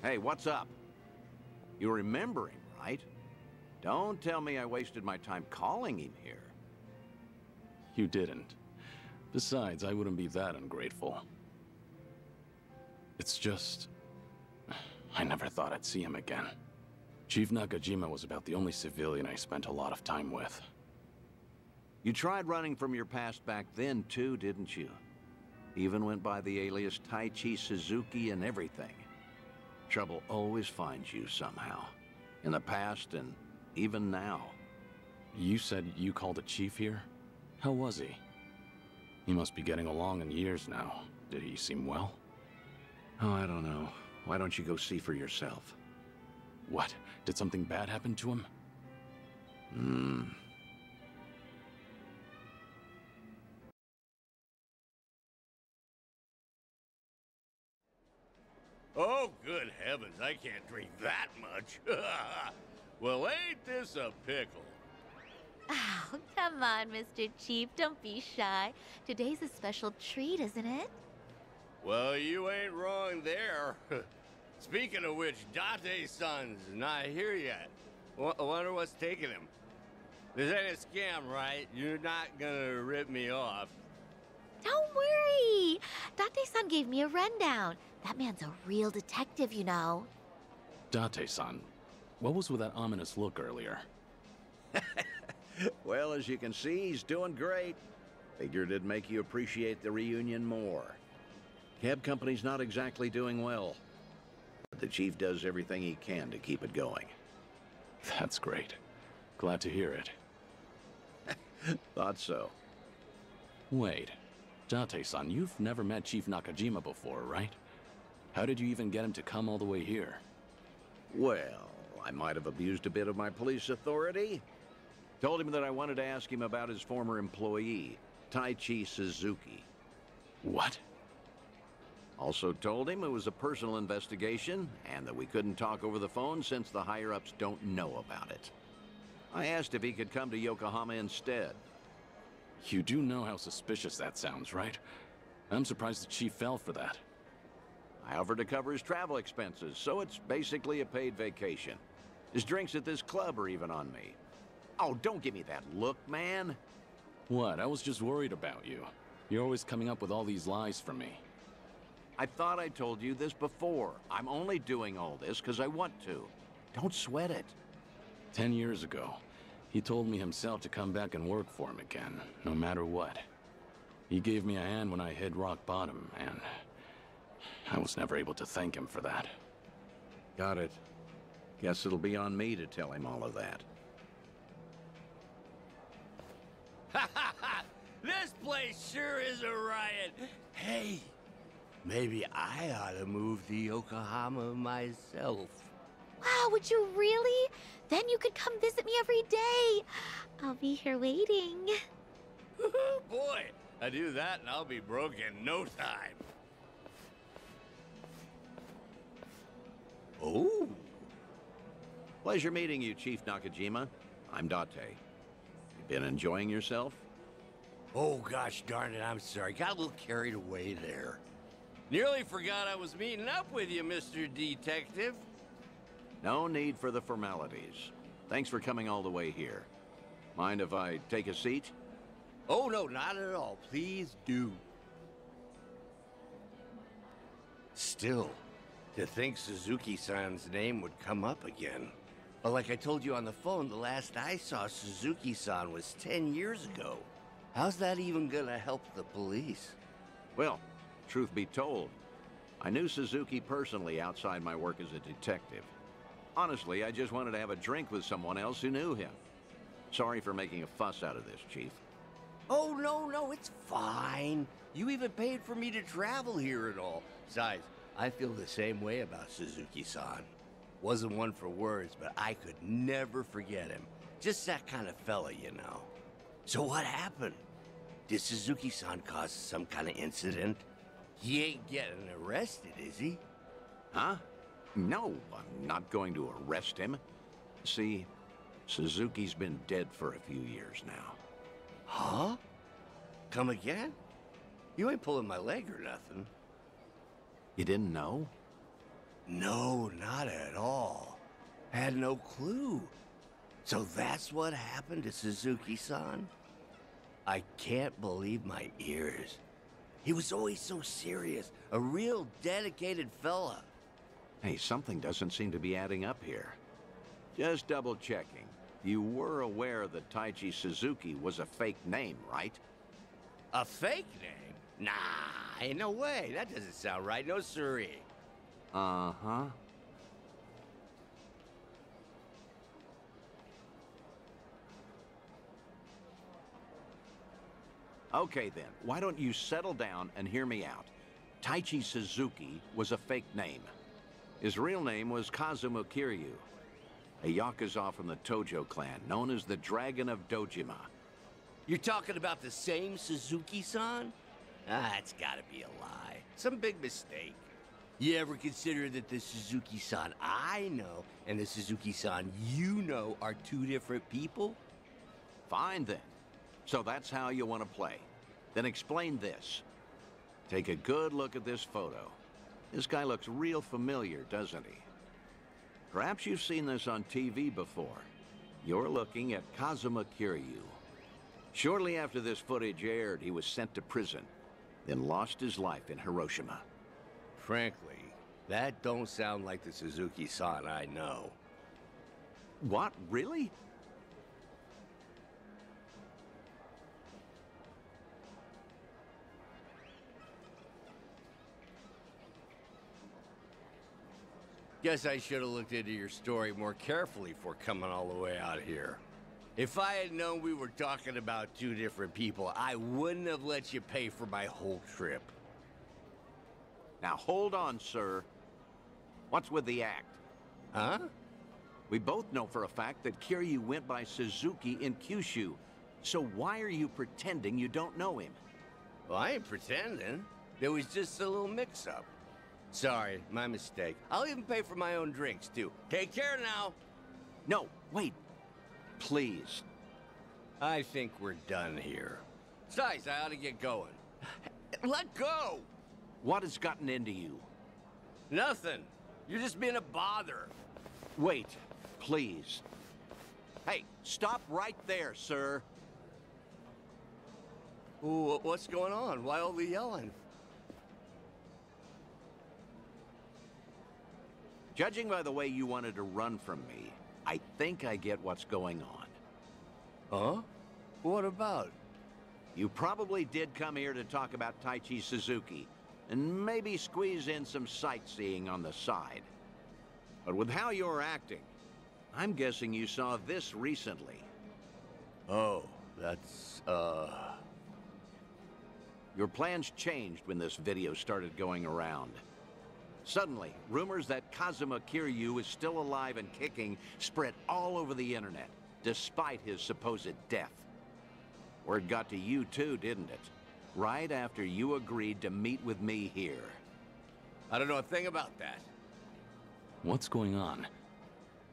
Speaker 10: Hey, what's up? You remember him, right? Don't tell me I wasted my time calling him here.
Speaker 2: You didn't. Besides, I wouldn't be that ungrateful. It's just... I never thought I'd see him again. Chief Nakajima was about the only civilian I spent a lot of time with.
Speaker 10: You tried running from your past back then, too, didn't you? Even went by the alias Taichi Suzuki and everything. Trouble always finds you somehow. In the past and even now.
Speaker 2: You said you called a chief here? How was he? He must be getting along in years now. Did he seem well?
Speaker 10: Oh, I don't know. Why don't you go see for yourself?
Speaker 2: What? Did something bad happen to him?
Speaker 10: Hmm.
Speaker 11: Oh, good heavens, I can't drink that much. Well, ain't this a pickle?
Speaker 12: Oh, come on, Mr. Chief. Don't be shy. Today's a special treat, isn't it?
Speaker 11: Well, you ain't wrong there. Speaking of which, Date-san's not here yet. Wonder what's taking him. This ain't a scam, right? You're not gonna rip me off.
Speaker 12: Don't worry. Date-san gave me a rundown. That man's a real detective, you know.
Speaker 2: Date-san, what was with that ominous look earlier?
Speaker 10: Well, as you can see, he's doing great. Figured it'd make you appreciate the reunion more. Cab company's not exactly doing well. But the chief does everything he can to keep it going.
Speaker 2: That's great. Glad to hear it.
Speaker 10: Thought so.
Speaker 2: Wait, Date-san, you've never met Chief Nakajima before, right? How did you even get him to come all the way here?
Speaker 10: Well, I might have abused a bit of my police authority. Told him that I wanted to ask him about his former employee, Taichi Suzuki.
Speaker 2: What?
Speaker 10: Also told him it was a personal investigation and that we couldn't talk over the phone since the higher-ups don't know about it. I asked if he could come to Yokohama instead.
Speaker 2: You do know how suspicious that sounds, right? I'm surprised the chief fell for that.
Speaker 10: I offered to cover his travel expenses, so it's basically a paid vacation. His drinks at this club are even on me. Oh, don't give me that look, man.
Speaker 2: What? I was just worried about you. You're always coming up with all these lies for me.
Speaker 10: I thought I told you this before. I'm only doing all this because I want to. Don't sweat it.
Speaker 2: 10 years ago, he told me himself to come back and work for him again, no matter what. He gave me a hand when I hit rock bottom, and I was never able to thank him for that.
Speaker 10: Got it. Guess it'll be on me to tell him all of that.
Speaker 11: This place sure is a riot. Hey, maybe I ought to move to Yokohama myself.
Speaker 12: Wow, would you really? Then you could come visit me every day. I'll be here waiting.
Speaker 11: Boy, I do that and I'll be broke in no time.
Speaker 10: Oh. Pleasure meeting you, Chief Nakajima. I'm Date. You been enjoying yourself?
Speaker 11: Oh, gosh darn it, I'm sorry. Got a little carried away there. Nearly forgot I was meeting up with you, Mr. Detective.
Speaker 10: No need for the formalities. Thanks for coming all the way here. Mind if I take a seat?
Speaker 11: Oh, no, not at all. Please do. Still, to think Suzuki-san's name would come up again. But like I told you on the phone, the last I saw Suzuki-san was 10 years ago. How's that even gonna help the police?
Speaker 10: Well, truth be told, I knew Suzuki personally outside my work as a detective. Honestly, I just wanted to have a drink with someone else who knew him. Sorry for making a fuss out of this, Chief.
Speaker 11: Oh, no, it's fine. You even paid for me to travel here and all. Besides, I feel the same way about Suzuki-san. Wasn't one for words, but I could never forget him. Just that kind of fella, you know. So what happened? Did Suzuki-san cause some kind of incident? He ain't getting arrested, is he?
Speaker 10: Huh? No, I'm not going to arrest him. See, Suzuki's been dead for a few years now.
Speaker 11: Huh? Come again? You ain't pulling my leg or nothing.
Speaker 10: You didn't know?
Speaker 11: No, not at all. Had no clue. So that's what happened to Suzuki-san? I can't believe my ears. He was always so serious, a real dedicated fella.
Speaker 10: Hey, something doesn't seem to be adding up here. Just double-checking. You were aware that Taichi Suzuki was a fake name, right?
Speaker 11: A fake name? Nah, ain't no way. That doesn't sound right. No siree.
Speaker 10: Uh-huh. Okay then, why don't you settle down and hear me out. Taichi Suzuki was a fake name. His real name was Kazuma Kiryu. a Yakuza from the Tojo clan, known as the Dragon of Dojima.
Speaker 11: You're talking about the same Suzuki-san? Ah, that's gotta be a lie. Some big mistake. You ever consider that the Suzuki-san I know and the Suzuki-san you know are two different people?
Speaker 10: Fine then. So that's how you want to play. Then explain this. Take a good look at this photo. This guy looks real familiar, doesn't he? Perhaps you've seen this on TV before. You're looking at Kazuma Kiryu. Shortly after this footage aired, he was sent to prison, then lost his life in Hiroshima.
Speaker 11: Frankly, that don't sound like the Suzuki-san I know.
Speaker 10: What? Really?
Speaker 11: Guess I should have looked into your story more carefully before coming all the way out here. If I had known we were talking about two different people, I wouldn't have let you pay for my whole trip.
Speaker 10: Now hold on, sir. What's with the act?
Speaker 11: Huh?
Speaker 10: We both know for a fact that Kiryu went by Suzuki in Kyushu. So why are you pretending you don't know him?
Speaker 11: Well, I ain't pretending. There was just a little mix-up. Sorry, my mistake. I'll even pay for my own drinks, too. Take care now.
Speaker 10: No, wait. Please.
Speaker 11: I think we're done here. Besides, I ought to get going. Let go!
Speaker 10: What has gotten into you?
Speaker 11: Nothing. You're just being a bother.
Speaker 10: Wait, please. Hey, stop right there, sir.
Speaker 11: Ooh, what's going on? Why all the yelling?
Speaker 10: Judging by the way you wanted to run from me, I think I get what's going on.
Speaker 11: Huh? What about?
Speaker 10: You probably did come here to talk about Taichi Suzuki, and maybe squeeze in some sightseeing on the side. But with how you're acting, I'm guessing you saw this recently.
Speaker 11: Oh, that's,
Speaker 10: Your plans changed when this video started going around. Suddenly, rumors that Kazuma Kiryu is still alive and kicking spread all over the internet, despite his supposed death. Word got to you too, didn't it? Right after you agreed to meet with me here.
Speaker 11: I don't know a thing about that.
Speaker 2: What's going on?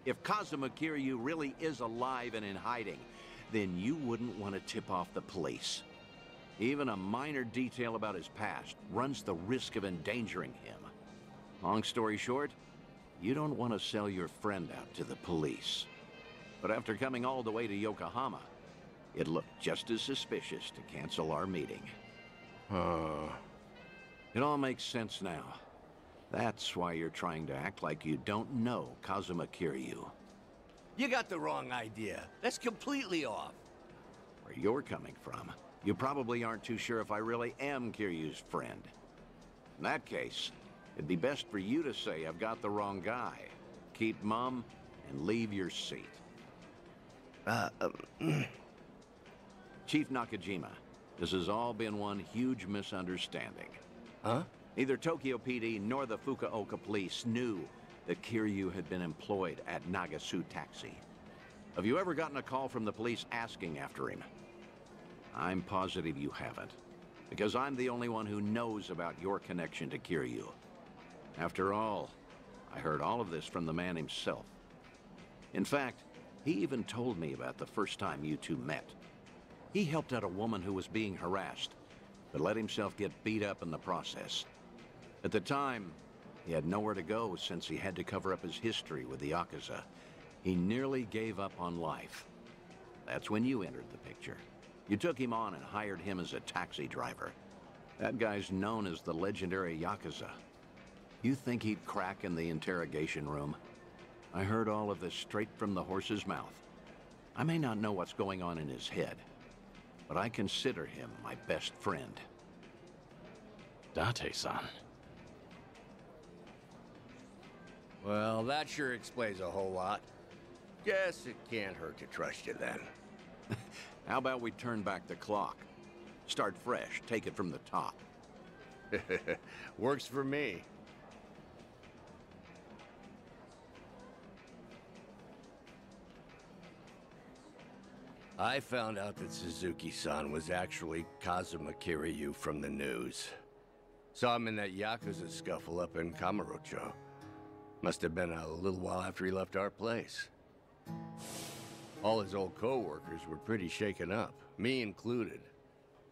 Speaker 10: If Kazuma Kiryu really is alive and in hiding, then you wouldn't want to tip off the police. Even a minor detail about his past runs the risk of endangering him. Long story short, you don't want to sell your friend out to the police. But after coming all the way to Yokohama, it looked just as suspicious to cancel our meeting. It all makes sense now. That's why you're trying to act like you don't know Kazuma Kiryu.
Speaker 11: You got the wrong idea. That's completely off.
Speaker 10: Where you're coming from, you probably aren't too sure if I really am Kiryu's friend. In that case, it'd be best for you to say I've got the wrong guy. Keep mum and leave your seat. Chief Nakajima, this has all been one huge misunderstanding.
Speaker 11: Huh?
Speaker 10: Neither Tokyo PD nor the Fukuoka police knew that Kiryu had been employed at Nagasu Taxi. Have you ever gotten a call from the police asking after him? I'm positive you haven't, because I'm the only one who knows about your connection to Kiryu. After all, I heard all of this from the man himself. In fact, he even told me about the first time you two met. He helped out a woman who was being harassed, but let himself get beat up in the process. At the time, he had nowhere to go since he had to cover up his history with the Yakuza. He nearly gave up on life. That's when you entered the picture. You took him on and hired him as a taxi driver. That guy's known as the legendary Yakuza. You think he'd crack in the interrogation room? I heard all of this straight from the horse's mouth. I may not know what's going on in his head, but I consider him my best friend.
Speaker 2: Date-san.
Speaker 11: Well, that sure explains a whole lot. Guess it can't hurt to trust you then.
Speaker 10: How about we turn back the clock? Start fresh, take it from the top.
Speaker 11: Works for me. I found out that Suzuki-san was actually Kazuma Kiryu from the news. Saw him in that Yakuza scuffle up in Kamurocho. Must have been a little while after he left our place. All his old co-workers were pretty shaken up, me included.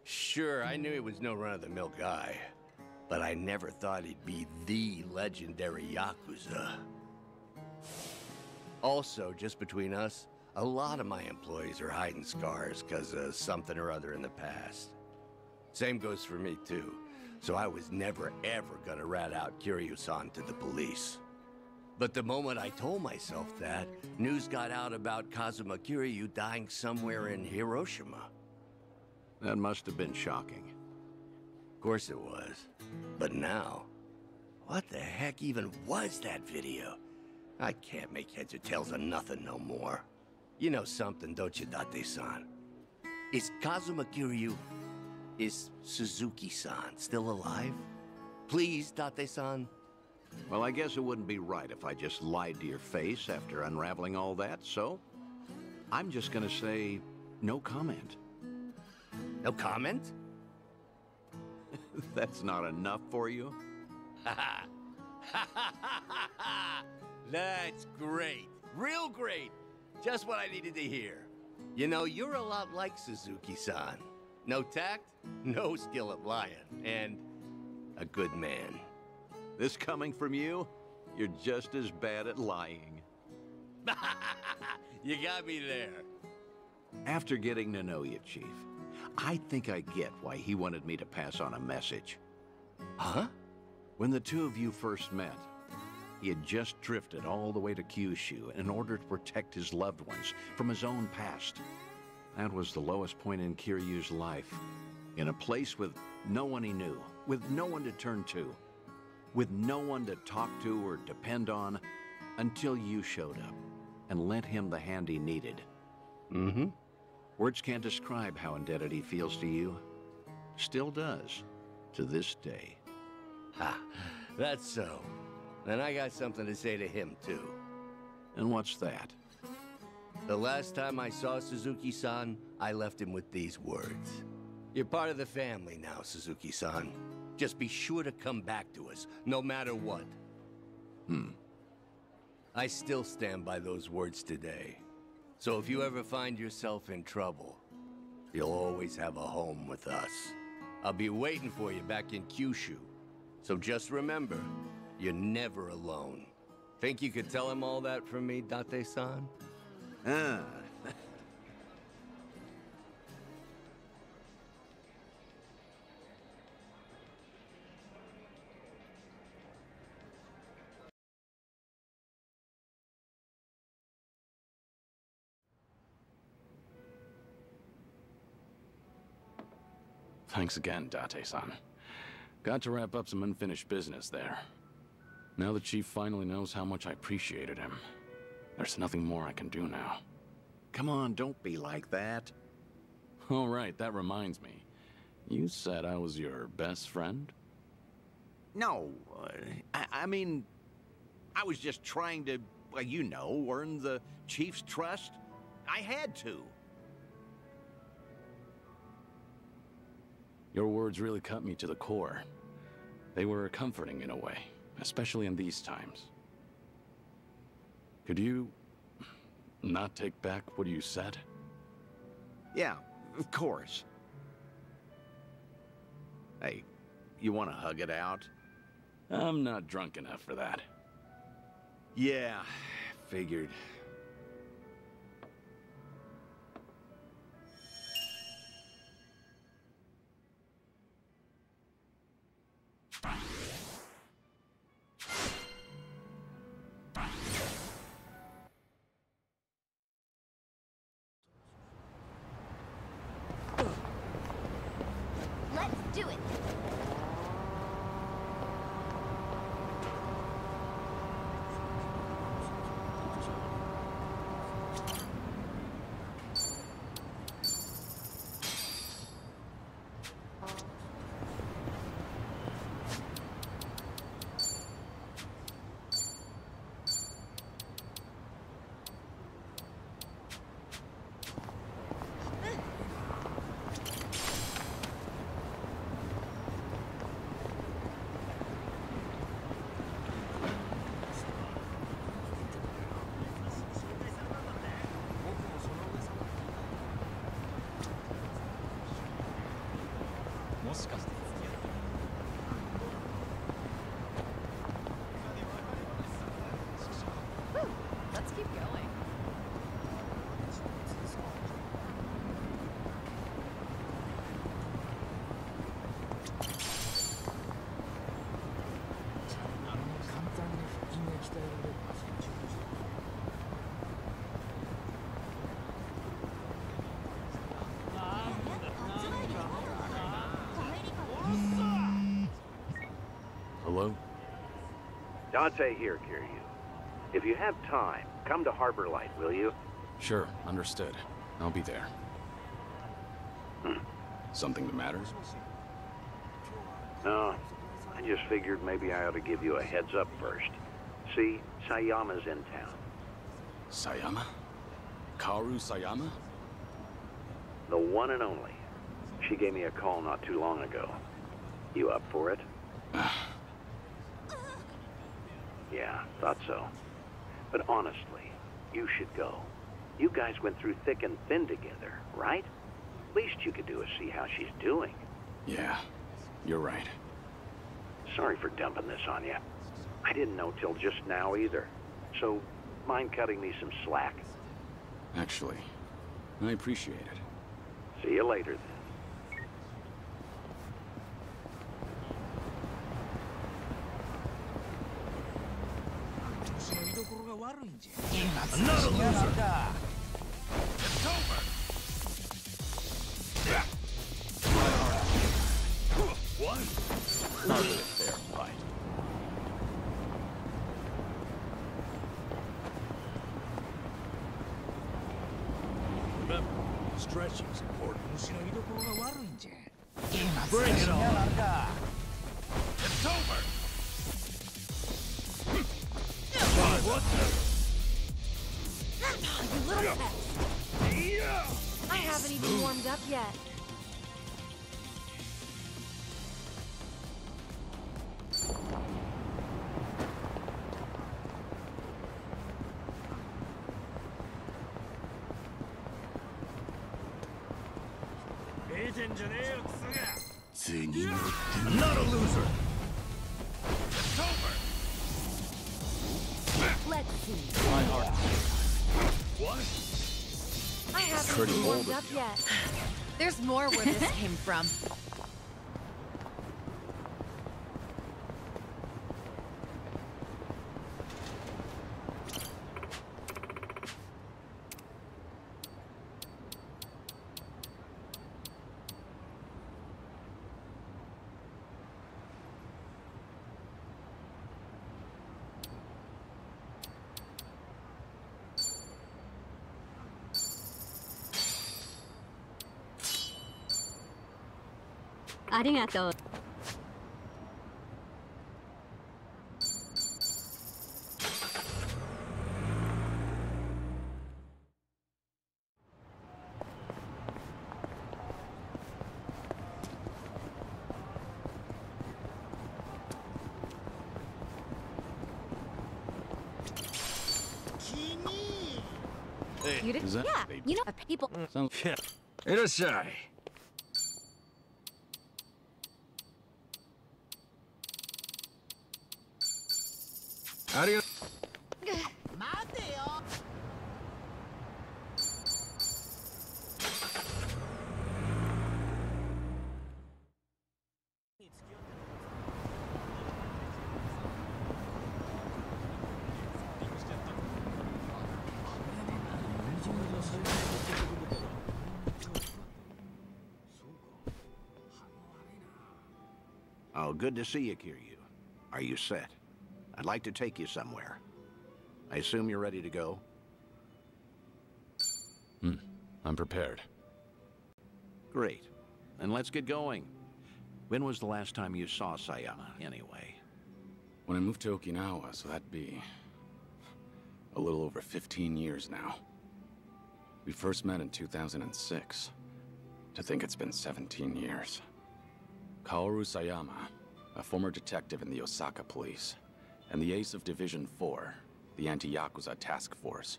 Speaker 11: Sure, I knew he was no run-of-the-mill guy, but I never thought he'd be the legendary Yakuza. Also, just between us, a lot of my employees are hiding scars because of something or other in the past. Same goes for me, too. So I was never, ever gonna rat out Kiryu-san to the police. But the moment I told myself that, news got out about Kazuma Kiryu dying somewhere in Hiroshima.
Speaker 10: That must have been shocking.
Speaker 11: Of course it was. But now, what the heck even was that video? I can't make heads or tails of nothing no more. You know something, don't you, Date-san? Is Kazuma Kiryu... is Suzuki-san still alive? Please, Date-san?
Speaker 10: Well, I guess it wouldn't be right if I just lied to your face after unraveling all that, so... I'm just gonna say no comment.
Speaker 11: No comment?
Speaker 10: That's not enough for you?
Speaker 11: That's great. Real great. Just what I needed to hear. You know, you're a lot like Suzuki-san. No tact, no skill at lying, and a good man.
Speaker 10: This coming from you? You're just as bad at lying.
Speaker 11: You got me there.
Speaker 10: After getting to know you, Chief, I think I get why he wanted me to pass on a message.
Speaker 11: Huh?
Speaker 10: When the two of you first met, he had just drifted all the way to Kyushu in order to protect his loved ones from his own past. That was the lowest point in Kiryu's life. In a place with no one he knew, with no one to turn to, with no one to talk to or depend on, until you showed up and lent him the hand he needed.
Speaker 11: Mm-hmm.
Speaker 10: Words can't describe how indebted he feels to you. Still does, to this day.
Speaker 11: Ha, that's so. Then I got something to say to him, too.
Speaker 10: And what's that?
Speaker 11: The last time I saw Suzuki-san, I left him with these words. You're part of the family now, Suzuki-san. Just be sure to come back to us, no matter what. I still stand by those words today. So if you ever find yourself in trouble, you'll always have a home with us. I'll be waiting for you back in Kyushu. So just remember, you're never alone. Think you could tell him all that from me, Date-san?
Speaker 2: Thanks again, Date-san. Got to wrap up some unfinished business there. Now the Chief finally knows how much I appreciated him. There's nothing more I can do now.
Speaker 10: Come on, don't be like that.
Speaker 2: All right, that reminds me. You said I was your best friend?
Speaker 10: No, I mean, I was just trying to, well, you know, earn the Chief's trust. I had to.
Speaker 2: Your words really cut me to the core. They were comforting in a way, especially in these times. Could you not take back what you said?
Speaker 10: Yeah, of course. Hey, you want to hug it out?
Speaker 2: I'm not drunk enough for that.
Speaker 10: Yeah, figured.
Speaker 12: Let's do it.
Speaker 2: Hello?
Speaker 10: Dante here, Kiryu. If you have time, come to Harbor Light, will you?
Speaker 2: Sure, understood. I'll be there. Something the matter?
Speaker 10: No, I just figured maybe I ought to give you a heads up first. See, Sayama's in town.
Speaker 2: Sayama? Kaoru Sayama?
Speaker 10: The one and only. She gave me a call not too long ago. You up for it? Yeah, thought so. But honestly, you should go. You guys went through thick and thin together, right? Least you could do is see how she's doing.
Speaker 2: Yeah, you're right.
Speaker 10: Sorry for dumping this on you. I didn't know till just now either. So, mind cutting me some slack?
Speaker 2: Actually, I appreciate it.
Speaker 10: See you later, then.
Speaker 6: Another loser! It's over! What?
Speaker 2: Hardly a fair fight.
Speaker 6: Remember, stretching's important. Bring it on! It's over! What
Speaker 9: You little pest. I haven't even warmed up yet.
Speaker 6: Another loser! It's over!
Speaker 9: Let's see.
Speaker 2: My heart.
Speaker 6: What?
Speaker 9: I haven't
Speaker 2: Pretty
Speaker 9: even warmed
Speaker 2: bold
Speaker 9: up
Speaker 2: of you.
Speaker 9: yet. There's more where this came from.
Speaker 13: Arigatou.
Speaker 9: You did?
Speaker 2: Is that
Speaker 9: Yeah.
Speaker 2: baby?
Speaker 9: You know, people.
Speaker 2: Sounds...
Speaker 6: Yeah. Irasai. Adios.
Speaker 10: Oh, good to see you, Kiryu. Are you set? I'd like to take you somewhere. I assume you're ready to go?
Speaker 2: I'm prepared.
Speaker 10: Great. Then let's get going. When was the last time you saw Sayama, anyway?
Speaker 2: When I moved to Okinawa, so that'd be a little over 15 years now. We first met in 2006. To think it's been 17 years. Kaoru Sayama, a former detective in the Osaka police, and the ace of Division 4, the anti-Yakuza task force.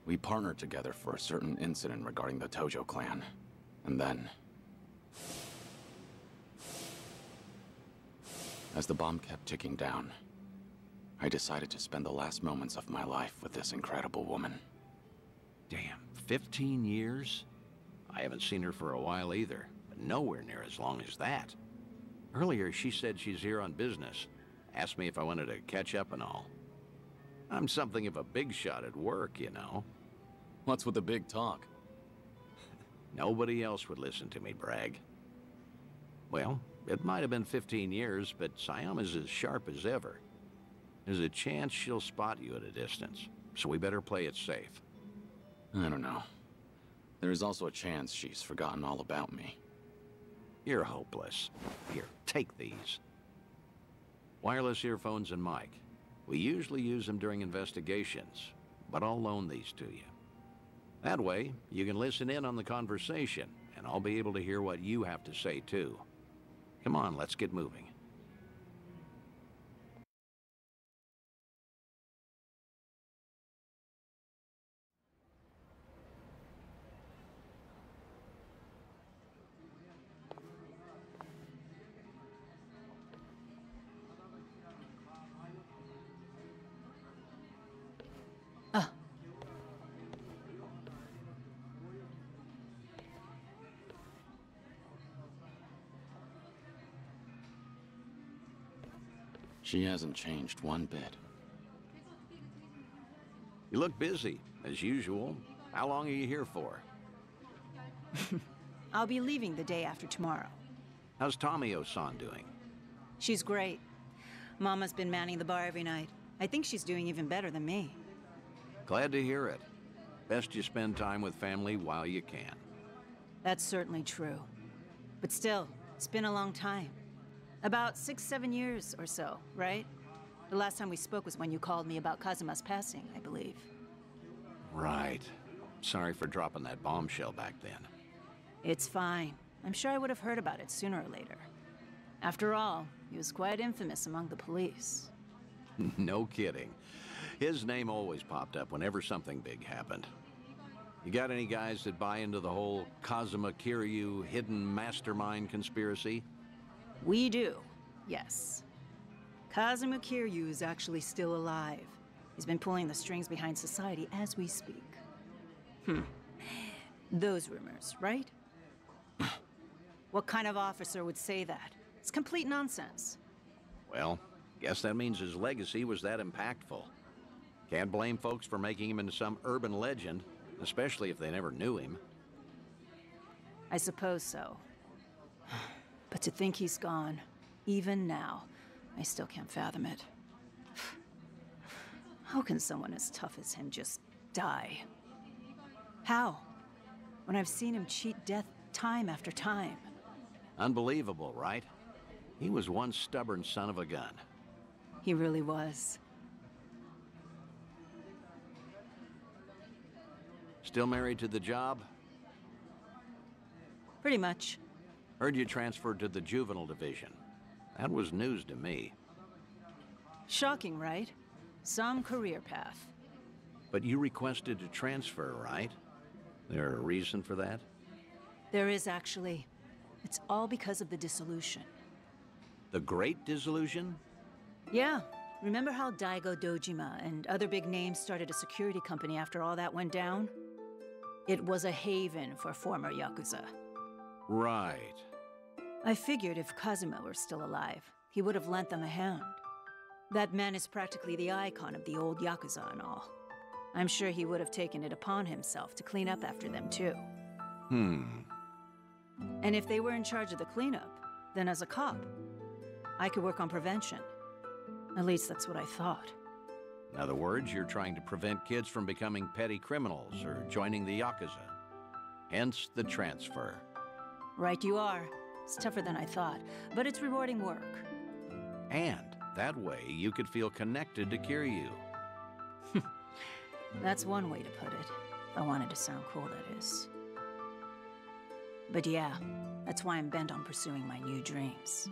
Speaker 2: We partnered together for a certain incident regarding the Tojo clan. And then... as the bomb kept ticking down, I decided to spend the last moments of my life with this incredible woman.
Speaker 10: Damn, 15 years? I haven't seen her for a while either, but nowhere near as long as that. Earlier, she said she's here on business. Asked me if I wanted to catch up and all. I'm something of a big shot at work, you know.
Speaker 2: What's with the big talk?
Speaker 10: Nobody else would listen to me brag. Well, it might have been 15 years, but Sayama's as sharp as ever. There's a chance she'll spot you at a distance, so we better play it safe.
Speaker 2: I don't know. There's also a chance she's forgotten all about me.
Speaker 10: You're hopeless. Here, take these. Wireless earphones and mic. We usually use them during investigations, but I'll loan these to you. That way, you can listen in on the conversation, and I'll be able to hear what you have to say, too. Come on, let's get moving.
Speaker 2: She hasn't changed one bit.
Speaker 10: You look busy, as usual. How long are you here for?
Speaker 14: I'll be leaving the day after tomorrow.
Speaker 10: How's Tomio-san doing?
Speaker 14: She's great. Mama's been manning the bar every night. I think she's doing even better than me.
Speaker 10: Glad to hear it. Best you spend time with family while you can.
Speaker 14: That's certainly true. But still, it's been a long time. About 6-7 years or so, right? The last time we spoke was when you called me about Kazuma's passing, I believe.
Speaker 10: Right. Sorry for dropping that bombshell back then.
Speaker 14: It's fine. I'm sure I would have heard about it sooner or later. After all, he was quite infamous among the police.
Speaker 10: No kidding. His name always popped up whenever something big happened. You got any guys that buy into the whole Kazuma Kiryu hidden mastermind conspiracy?
Speaker 14: We do, yes. Kazuma Kiryu is actually still alive. He's been pulling the strings behind society as we speak. Those rumors, right? What kind of officer would say that? It's complete nonsense.
Speaker 10: Well, guess that means his legacy was that impactful. Can't blame folks for making him into some urban legend, especially if they never knew him.
Speaker 14: I suppose so. But to think he's gone, even now, I still can't fathom it. How can someone as tough as him just die? How? When I've seen him cheat death time after time.
Speaker 10: Unbelievable, right? He was one stubborn son of a gun.
Speaker 14: He really was.
Speaker 10: Still married to the job?
Speaker 14: Pretty much.
Speaker 10: Heard you transferred to the juvenile division. That was news to me.
Speaker 14: Shocking, right? Some career path.
Speaker 10: But you requested to transfer, right? There a reason for that?
Speaker 14: There is, actually. It's all because of the dissolution.
Speaker 10: The Great Dissolution?
Speaker 14: Yeah. Remember how Daigo Dojima and other big names started a security company after all that went down? It was a haven for former Yakuza.
Speaker 10: Right.
Speaker 14: I figured if Kazuma were still alive, he would have lent them a hand. That man is practically the icon of the old Yakuza and all. I'm sure he would have taken it upon himself to clean up after them, too. And if they were in charge of the cleanup, then as a cop, I could work on prevention. At least that's what I thought.
Speaker 10: In other words, you're trying to prevent kids from becoming petty criminals or joining the Yakuza. Hence the transfer.
Speaker 14: Right you are. It's tougher than I thought, but it's rewarding work.
Speaker 10: And that way you could feel connected to Kiryu.
Speaker 14: That's one way to put it. If I wanted to sound cool, that is. But yeah, that's why I'm bent on pursuing my new dreams.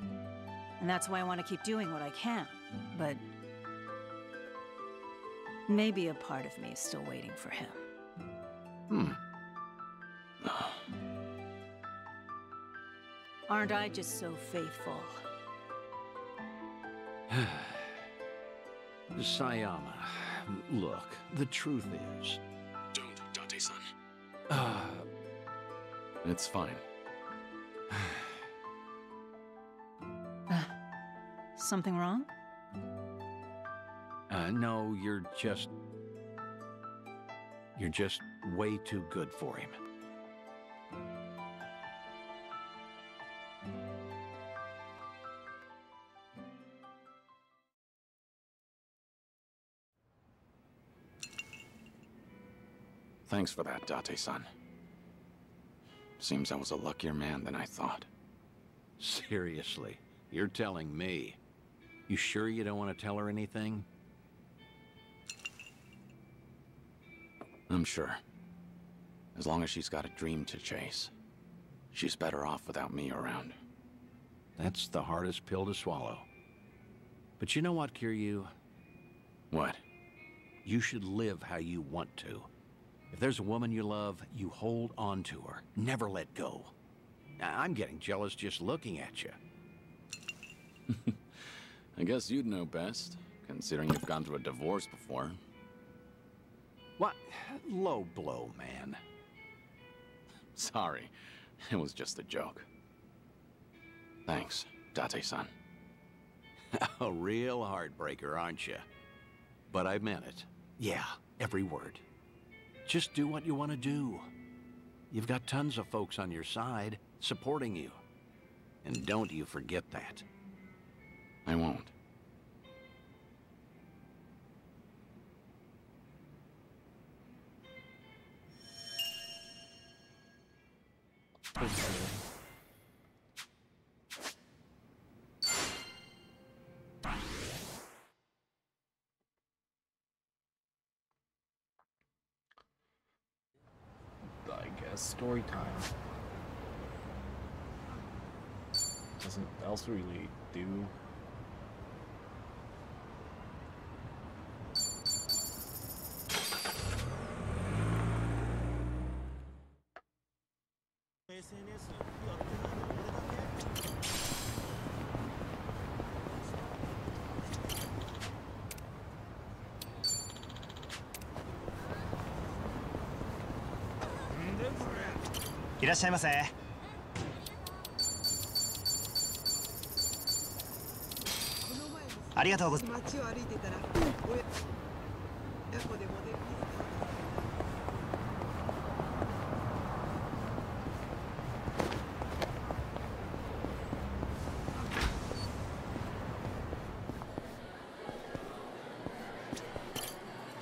Speaker 14: And that's why I want to keep doing what I can, but maybe a part of me is still waiting for him. Aren't I just so faithful?
Speaker 10: Sayama, look, the truth is...
Speaker 2: Don't, Date-san. It's fine.
Speaker 14: Something wrong?
Speaker 10: No, you're just way too good for him.
Speaker 2: Thanks for that, Date-san. Seems I was a luckier man than I thought.
Speaker 10: Seriously, you're telling me. You sure you don't want to tell her anything?
Speaker 2: I'm sure. As long as she's got a dream to chase. She's better off without me around.
Speaker 10: That's the hardest pill to swallow. But you know what, Kiryu?
Speaker 2: What?
Speaker 10: You should live how you want to. If there's a woman you love, you hold on to her. Never let go. I'm getting jealous just looking at you.
Speaker 2: I guess you'd know best, considering you've gone through a divorce before.
Speaker 10: What? Low blow, man.
Speaker 2: Sorry, it was just a joke. Thanks, Date-san.
Speaker 10: A real heartbreaker, aren't you? But I meant it. Yeah, every word. Just do what you want to do. You've got tons of folks on your side, supporting you. And don't you forget that.
Speaker 2: I won't.
Speaker 1: I guess story time. Doesn't else really do.
Speaker 15: いらっしゃいませ。ありがとうございます。街を歩いてたら親子でモデルに。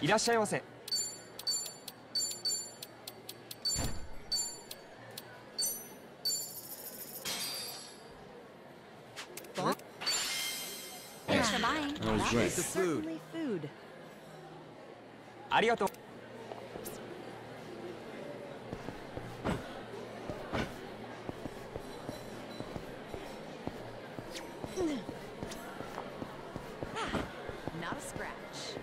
Speaker 15: いらっしゃいませ。
Speaker 2: Great.
Speaker 14: The certainly food.
Speaker 15: ありがとう。
Speaker 14: Not a scratch.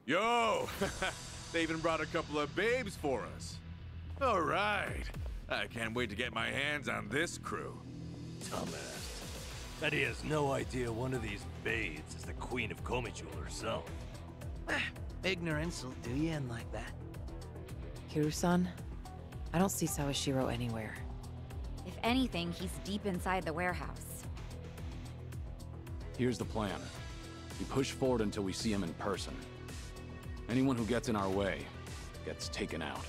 Speaker 6: Yo! They even brought a couple of babes for us. All right. I can't wait to get my hands on this crew.
Speaker 16: Dumbass. Bet he has no idea one of these babes is the Queen of Komiju herself.
Speaker 3: Ignorance will do you in like that.
Speaker 17: Kiryu-san, I don't see Sawashiro anywhere.
Speaker 18: If anything, he's deep inside the warehouse.
Speaker 2: Here's the plan. We push forward until we see him in person. Anyone who gets in our way gets taken out.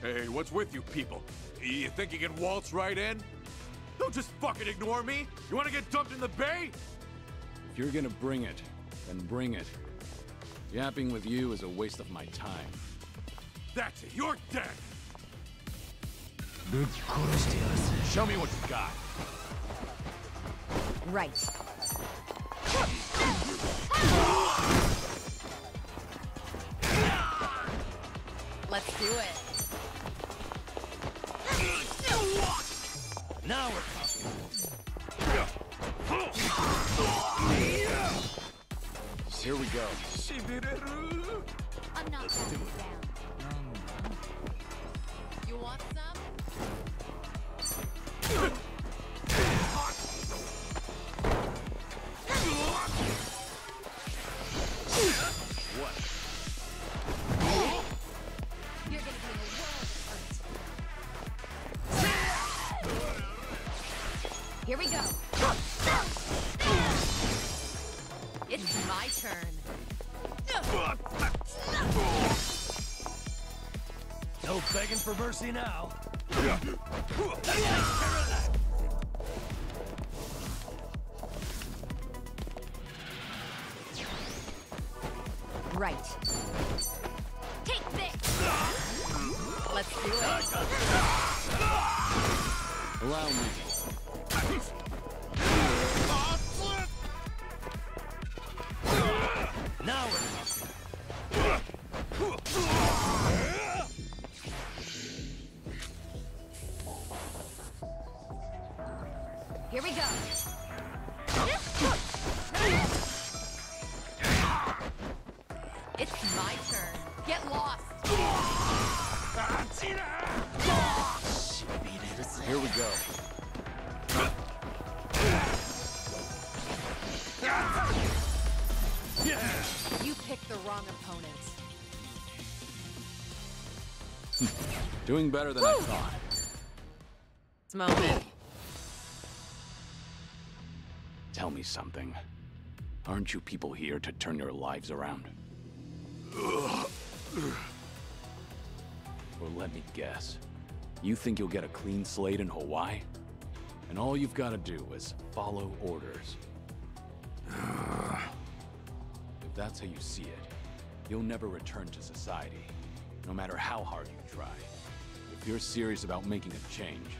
Speaker 6: Hey, what's with you people? You think you can waltz right in? Don't just fucking ignore me! You wanna get dumped in the bay?
Speaker 2: If you're gonna bring it, then bring it. Yapping with you is a waste of my time.
Speaker 6: That's it, you're dead!
Speaker 16: Show me what you got.
Speaker 18: Right. Let's do it.
Speaker 16: Now we're talking.
Speaker 2: Here we go.
Speaker 9: I'm not backing down. You want some?
Speaker 2: What?
Speaker 9: You're gonna be in a world of hurt. Here we go. It's my turn.
Speaker 16: No begging for mercy now.
Speaker 9: Right. Take this! Let's do it.
Speaker 2: Allow me.
Speaker 16: Now we're
Speaker 9: Here we go. It's my turn. Get lost.
Speaker 2: Here we go.
Speaker 9: You picked the wrong opponent.
Speaker 2: Doing better than I thought.
Speaker 17: It's moment.
Speaker 2: Tell me something. Aren't you people here to turn your lives around? Or let me guess. You think you'll get a clean slate in Hawaii? And all you've got to do is follow orders. If that's how you see it, you'll never return to society, no matter how hard you try. If you're serious about making a change,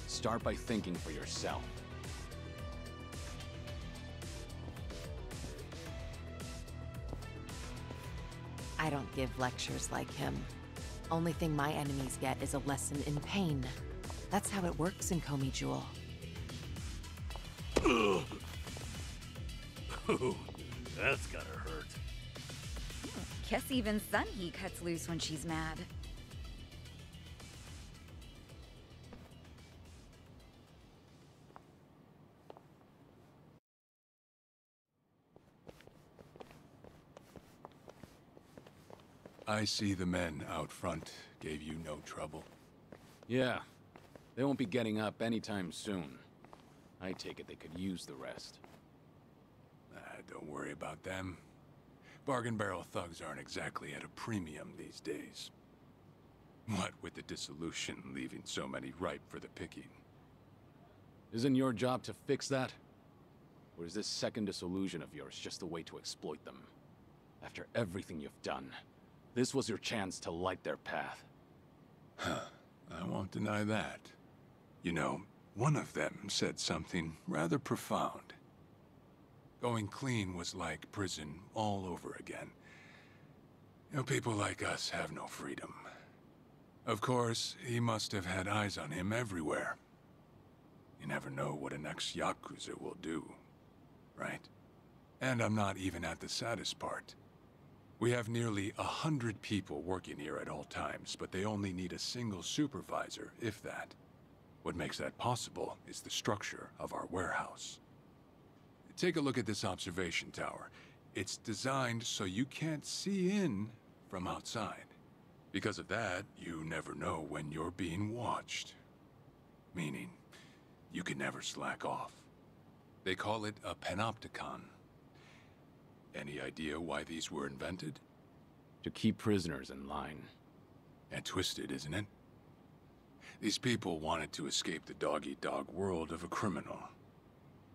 Speaker 2: start by thinking for yourself.
Speaker 17: I don't give lectures like him. Only thing my enemies get is a lesson in pain. That's how it works in Komi Jewel.
Speaker 16: Ooh, that's gotta hurt.
Speaker 18: Guess even Sun-Hee cuts loose when she's mad.
Speaker 6: I see the men out front gave you no trouble.
Speaker 2: Yeah, they won't be getting up anytime soon. I take it they could use the rest.
Speaker 6: Don't worry about them. Bargain barrel thugs aren't exactly at a premium these days. What with the dissolution leaving so many ripe for the picking.
Speaker 2: Isn't your job to fix that? Or is this second disillusion of yours just a way to exploit them? After everything you've done, this was your chance to light their path.
Speaker 6: I won't deny that. You know, one of them said something rather profound. Going clean was like prison all over again. You know, people like us have no freedom. Of course, he must have had eyes on him everywhere. You never know what an ex-Yakuza will do, right? And I'm not even at the saddest part. We have nearly 100 people working here at all times, but they only need a single supervisor, if that. What makes that possible is the structure of our warehouse. Take a look at this observation tower. It's designed so you can't see in from outside. Because of that, you never know when you're being watched. Meaning, you can never slack off. They call it a panopticon. Any idea why these were invented?
Speaker 2: To keep prisoners in line.
Speaker 6: And twisted, isn't it? These people wanted to escape the dog-eat-dog world of a criminal.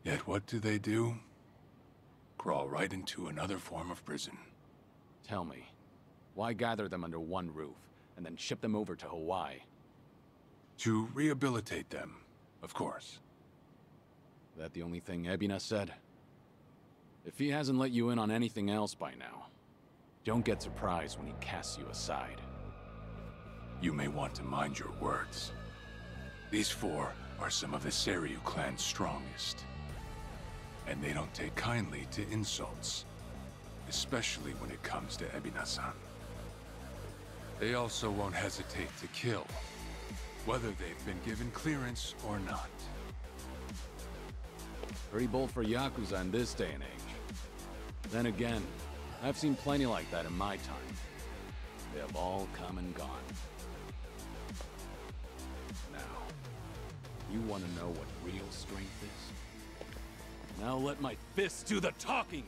Speaker 6: Yet what do? Crawl right into another form of prison.
Speaker 2: Tell me, why gather them under one roof, and then ship them over to Hawaii?
Speaker 6: To rehabilitate them, of course.
Speaker 2: That the only thing Ebina said? If he hasn't let you in on anything else by now, don't get surprised when he casts you aside.
Speaker 6: You may want to mind your words. These four are some of the Seiryu clan's strongest. And they don't take kindly to insults.
Speaker 19: especially when it comes to Ebina-san. They also won't hesitate to kill, whether they've been given clearance or not.
Speaker 2: Pretty bold for Yakuza in this day and age. Then again, I've seen plenty like that in my time. They have all come and gone. Now, you want to know what real strength is? Now let my fists do the talking!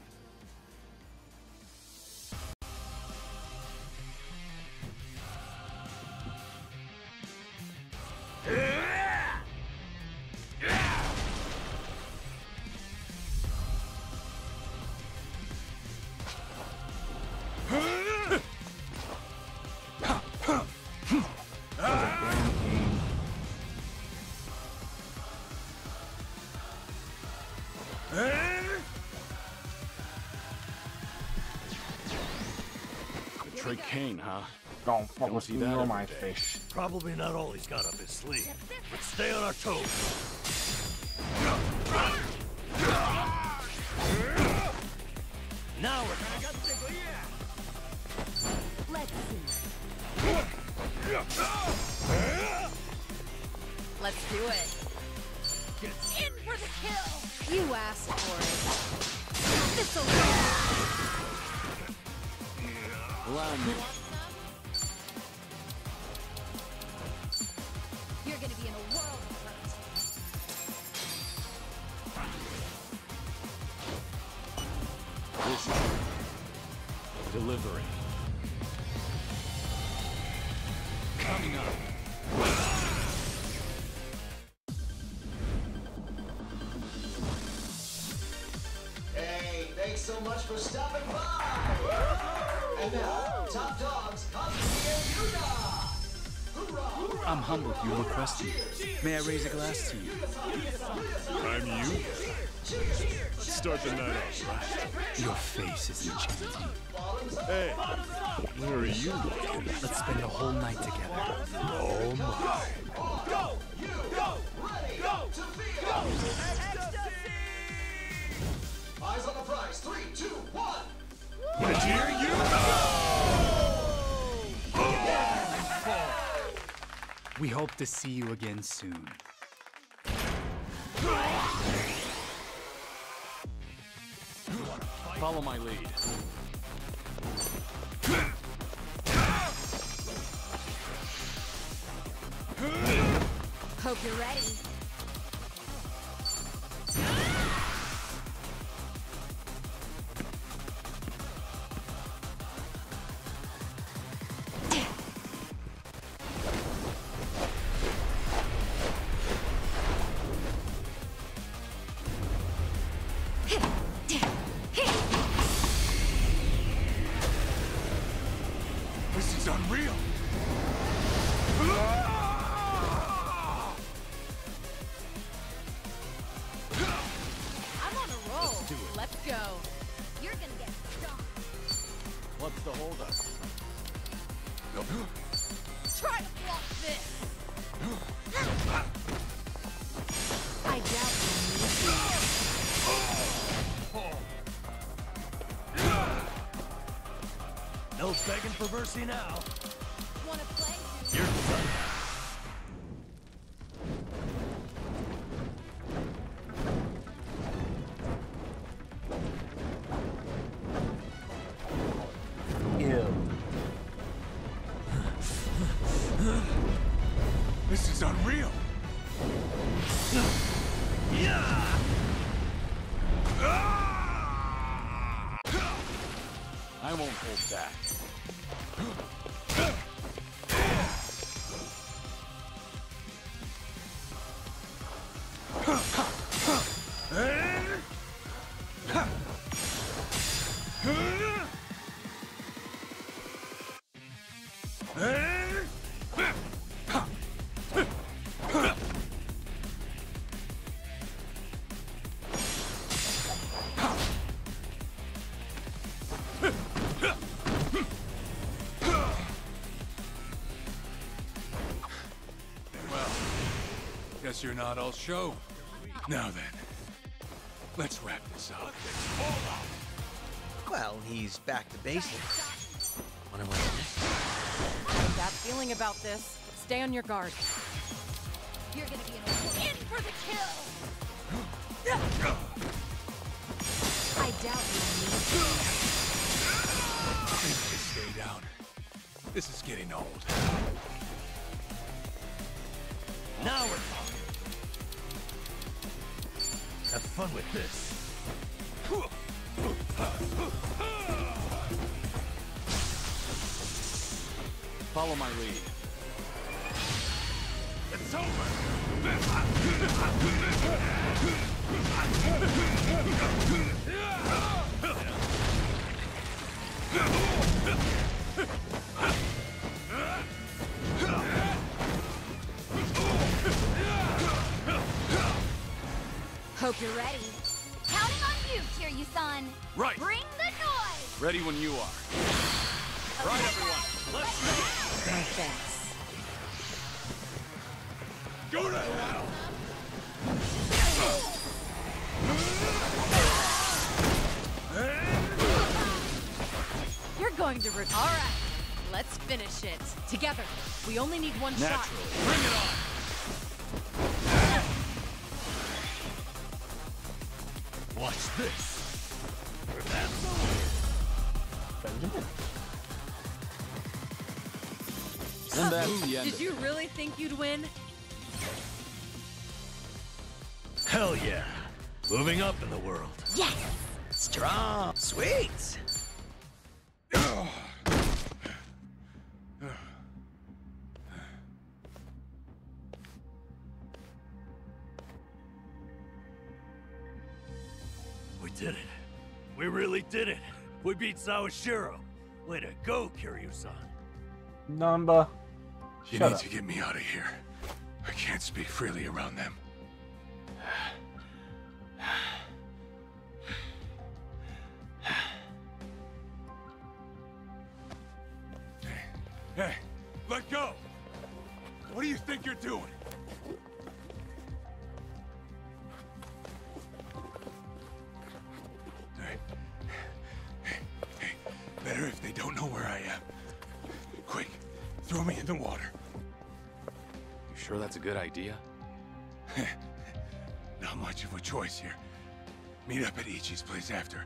Speaker 2: Betray Kane, huh?
Speaker 1: Don't fuck with
Speaker 2: see
Speaker 1: me
Speaker 2: that
Speaker 1: or
Speaker 2: every
Speaker 1: my
Speaker 2: day.
Speaker 1: fish.
Speaker 16: Probably not all he's got up his sleeve. But stay on our toes. Now we're
Speaker 9: Let's see.
Speaker 18: Let's do it. In for the kill! You asked for it. This'll
Speaker 2: Allow me.
Speaker 18: You're gonna be in a world of hurt.
Speaker 2: Vision. Delivery. Coming up.
Speaker 20: Hey, thanks so much for stopping by! And now, top dogs, Kazuki and Yuda! Hoorah!
Speaker 21: I'm humbled you requested me. May I raise a glass to you?
Speaker 5: I'm you. Let's start the night off right.
Speaker 21: Your face is enchanting.
Speaker 5: Hey, where are you looking?
Speaker 21: Let's spend the whole night together.
Speaker 5: Oh my.
Speaker 20: Go! You! Go! Ready! Go! To go! Ecstasy! Eyes on the prize. 3, 2, 1!
Speaker 5: And here you
Speaker 21: We hope to see you again soon.
Speaker 2: Follow my lead.
Speaker 18: Hope you're ready.
Speaker 5: This is unreal.
Speaker 18: I'm on a roll. Let's go. You're gonna get stomped.
Speaker 2: What's the holdup?
Speaker 18: Try to block this. I doubt you need
Speaker 16: no begging for mercy now.
Speaker 18: Wanna play?
Speaker 16: You're done.
Speaker 1: Ew.
Speaker 5: This is unreal.
Speaker 2: I won't hold back.
Speaker 19: Guess you're not all show. Now then, let's wrap this up.
Speaker 3: Well, he's back to basics. Wanna win?
Speaker 18: How's that feeling about this? Stay on your guard. You're gonna be in for the kill! I doubt you need to.
Speaker 6: Please just stay down. This is getting old.
Speaker 16: Now we're talking. Have fun with this.
Speaker 2: Follow my lead.
Speaker 6: It's over!
Speaker 9: Hope you're ready. Counting on you, Kiryu-san.
Speaker 2: Right.
Speaker 9: Bring the noise.
Speaker 2: Ready when you are. Right, everyone. Let's go.
Speaker 17: No thanks.
Speaker 6: Go to hell!
Speaker 18: You're going to All right, let's finish it. Together. We only need one shot.
Speaker 2: Bring it on.
Speaker 16: Watch this.
Speaker 2: And that's the end.
Speaker 18: Did you really think you'd win?
Speaker 16: Hell yeah. Moving up in the world.
Speaker 3: Yes! Strong! Sweet!
Speaker 16: We did it. We really did it. We beat Sawashiro. Way to go, Kiryu-san.
Speaker 1: Namba.
Speaker 6: You
Speaker 1: Shut
Speaker 6: need
Speaker 1: up.
Speaker 6: to get me out of here. I can't speak freely around them. Hey, let go! What do you think you're doing? Hey, better if they don't know where I am. Quick, throw me in the water.
Speaker 2: You sure that's a good idea?
Speaker 6: Not much of a choice here. Meet up at Ichi's place after.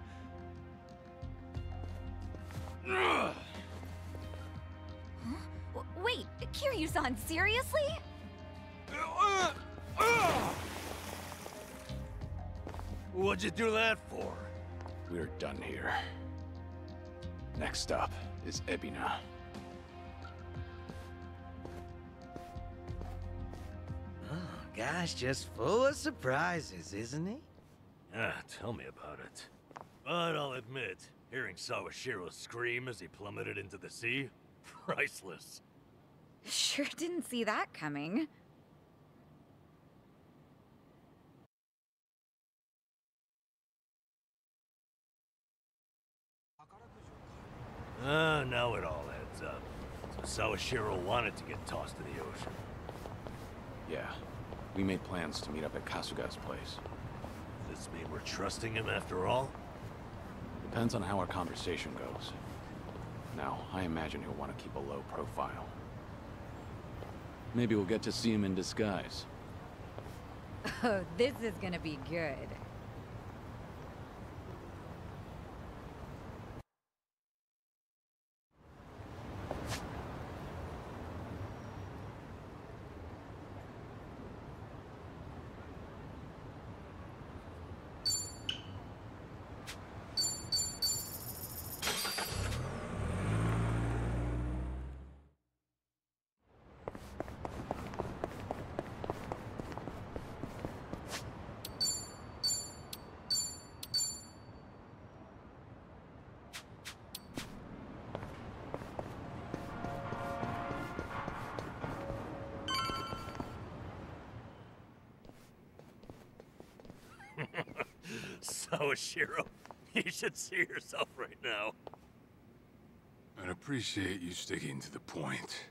Speaker 9: Wait, Kiryu-san, seriously?
Speaker 16: What'd you do that for?
Speaker 2: We're done here. Next up is Ebina.
Speaker 3: Oh, gosh, just full of surprises, isn't he?
Speaker 16: Ah, tell me about it. But I'll admit, hearing Sawashiro scream as he plummeted into the sea, priceless.
Speaker 9: Sure didn't see that coming.
Speaker 16: Now it all adds up. So Sawashiro wanted to get tossed to the ocean.
Speaker 2: Yeah. We made plans to meet up at Kasuga's place.
Speaker 16: Does this mean we're trusting him after all?
Speaker 2: Depends on how our conversation goes. Now, I imagine he'll want to keep a low profile. Maybe we'll get to see him in disguise.
Speaker 9: Oh, this is gonna be good.
Speaker 16: Sawashiro, you should see yourself right now.
Speaker 6: I'd appreciate you sticking to the point.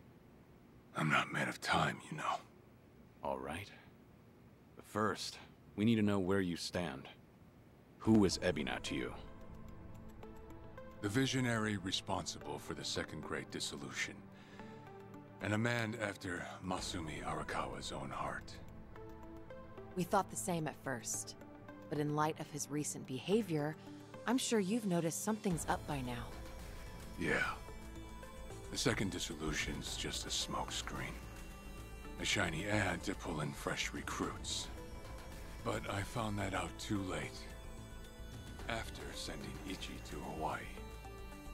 Speaker 6: I'm not a man of time, you know.
Speaker 2: All right. But first, we need to know where you stand. Who is Ebina to you?
Speaker 19: The visionary responsible for the Second Great Dissolution. And a man after Masumi Arakawa's own heart.
Speaker 17: We thought the same at first. But in light of his recent behavior, I'm sure you've noticed something's up by now.
Speaker 19: Yeah. The Second Dissolution's just a smokescreen. A shiny ad to pull in fresh recruits. But I found that out too late. After sending Ichi to Hawaii.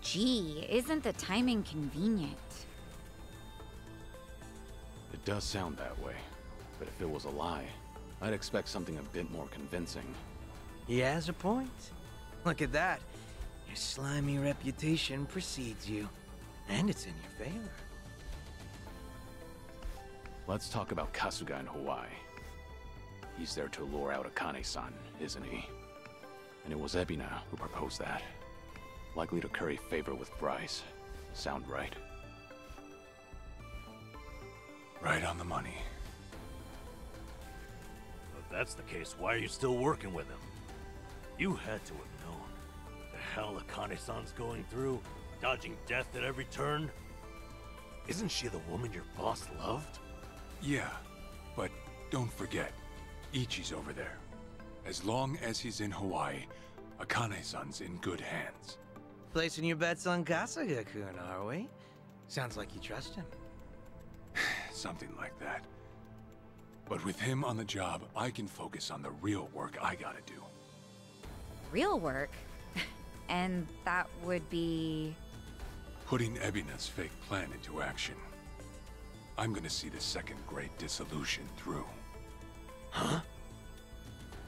Speaker 7: Gee, isn't the timing convenient?
Speaker 2: It does sound that way. But if it was a lie, I'd expect something a bit more convincing.
Speaker 3: He has a point. Look at that. Your slimy reputation precedes you. And it's in your favor.
Speaker 2: Let's talk about Kasuga in Hawaii. He's there to lure out Akane-san, isn't he? And it was Ebina who proposed that. Likely to curry favor with Bryce. Sound right?
Speaker 19: Right on the money.
Speaker 16: If that's the case, why are you still working with him? You had to have known. The hell Akane-san's going through, dodging death at every turn. Isn't she the woman your boss loved?
Speaker 19: Yeah, but don't forget, Ichi's over there. As long as he's in Hawaii, Akane-san's in good hands.
Speaker 3: Placing your bets on Kasuga-kun, are we? Sounds like you trust him.
Speaker 19: Something like that. But with him on the job, I can focus on the real work I gotta do.
Speaker 7: Real work? And that would be...
Speaker 19: Putting Ebina's fake plan into action. I'm gonna see the Second Great Dissolution through.
Speaker 16: Huh?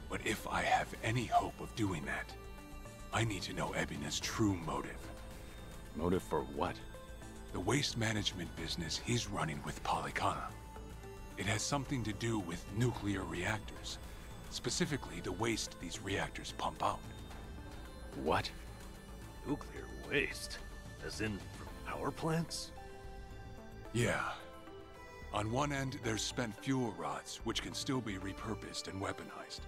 Speaker 19: But if I have any hope of doing that, I need to know Ebina's true motive.
Speaker 2: Motive for what?
Speaker 19: The waste management business he's running with Polycana. It has something to do with nuclear reactors. Specifically, the waste these reactors pump out.
Speaker 2: What?
Speaker 16: Nuclear waste? As in, from power plants?
Speaker 19: Yeah. On one end, there's spent fuel rods, which can still be repurposed and weaponized.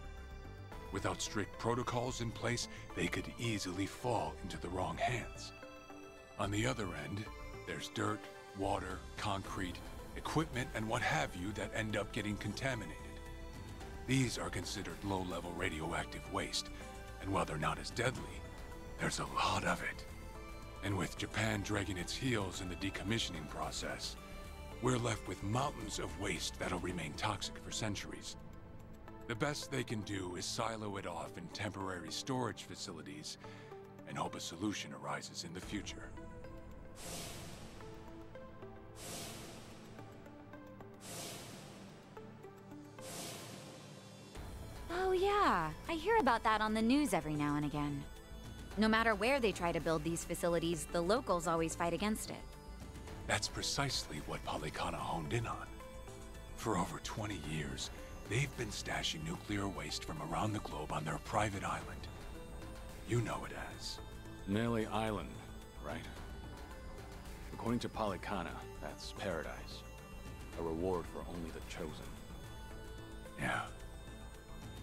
Speaker 19: Without strict protocols in place, they could easily fall into the wrong hands. On the other end, there's dirt, water, concrete, equipment, and what have you that end up getting contaminated. These are considered low-level radioactive waste, and while they're not as deadly, there's a lot of it. And with Japan dragging its heels in the decommissioning process, we're left with mountains of waste that'll remain toxic for centuries. The best they can do is silo it off in temporary storage facilities and hope a solution arises in the future.
Speaker 7: Oh yeah, I hear about that on the news every now and again. No matter where they try to build these facilities, the locals always fight against it.
Speaker 19: That's precisely what Polycana honed in on. For over 20 years, they've been stashing nuclear waste from around the globe on their private island. You know it as...
Speaker 2: Nelly Island, right? According to Polycana, that's paradise. A reward for only the chosen.
Speaker 19: Yeah.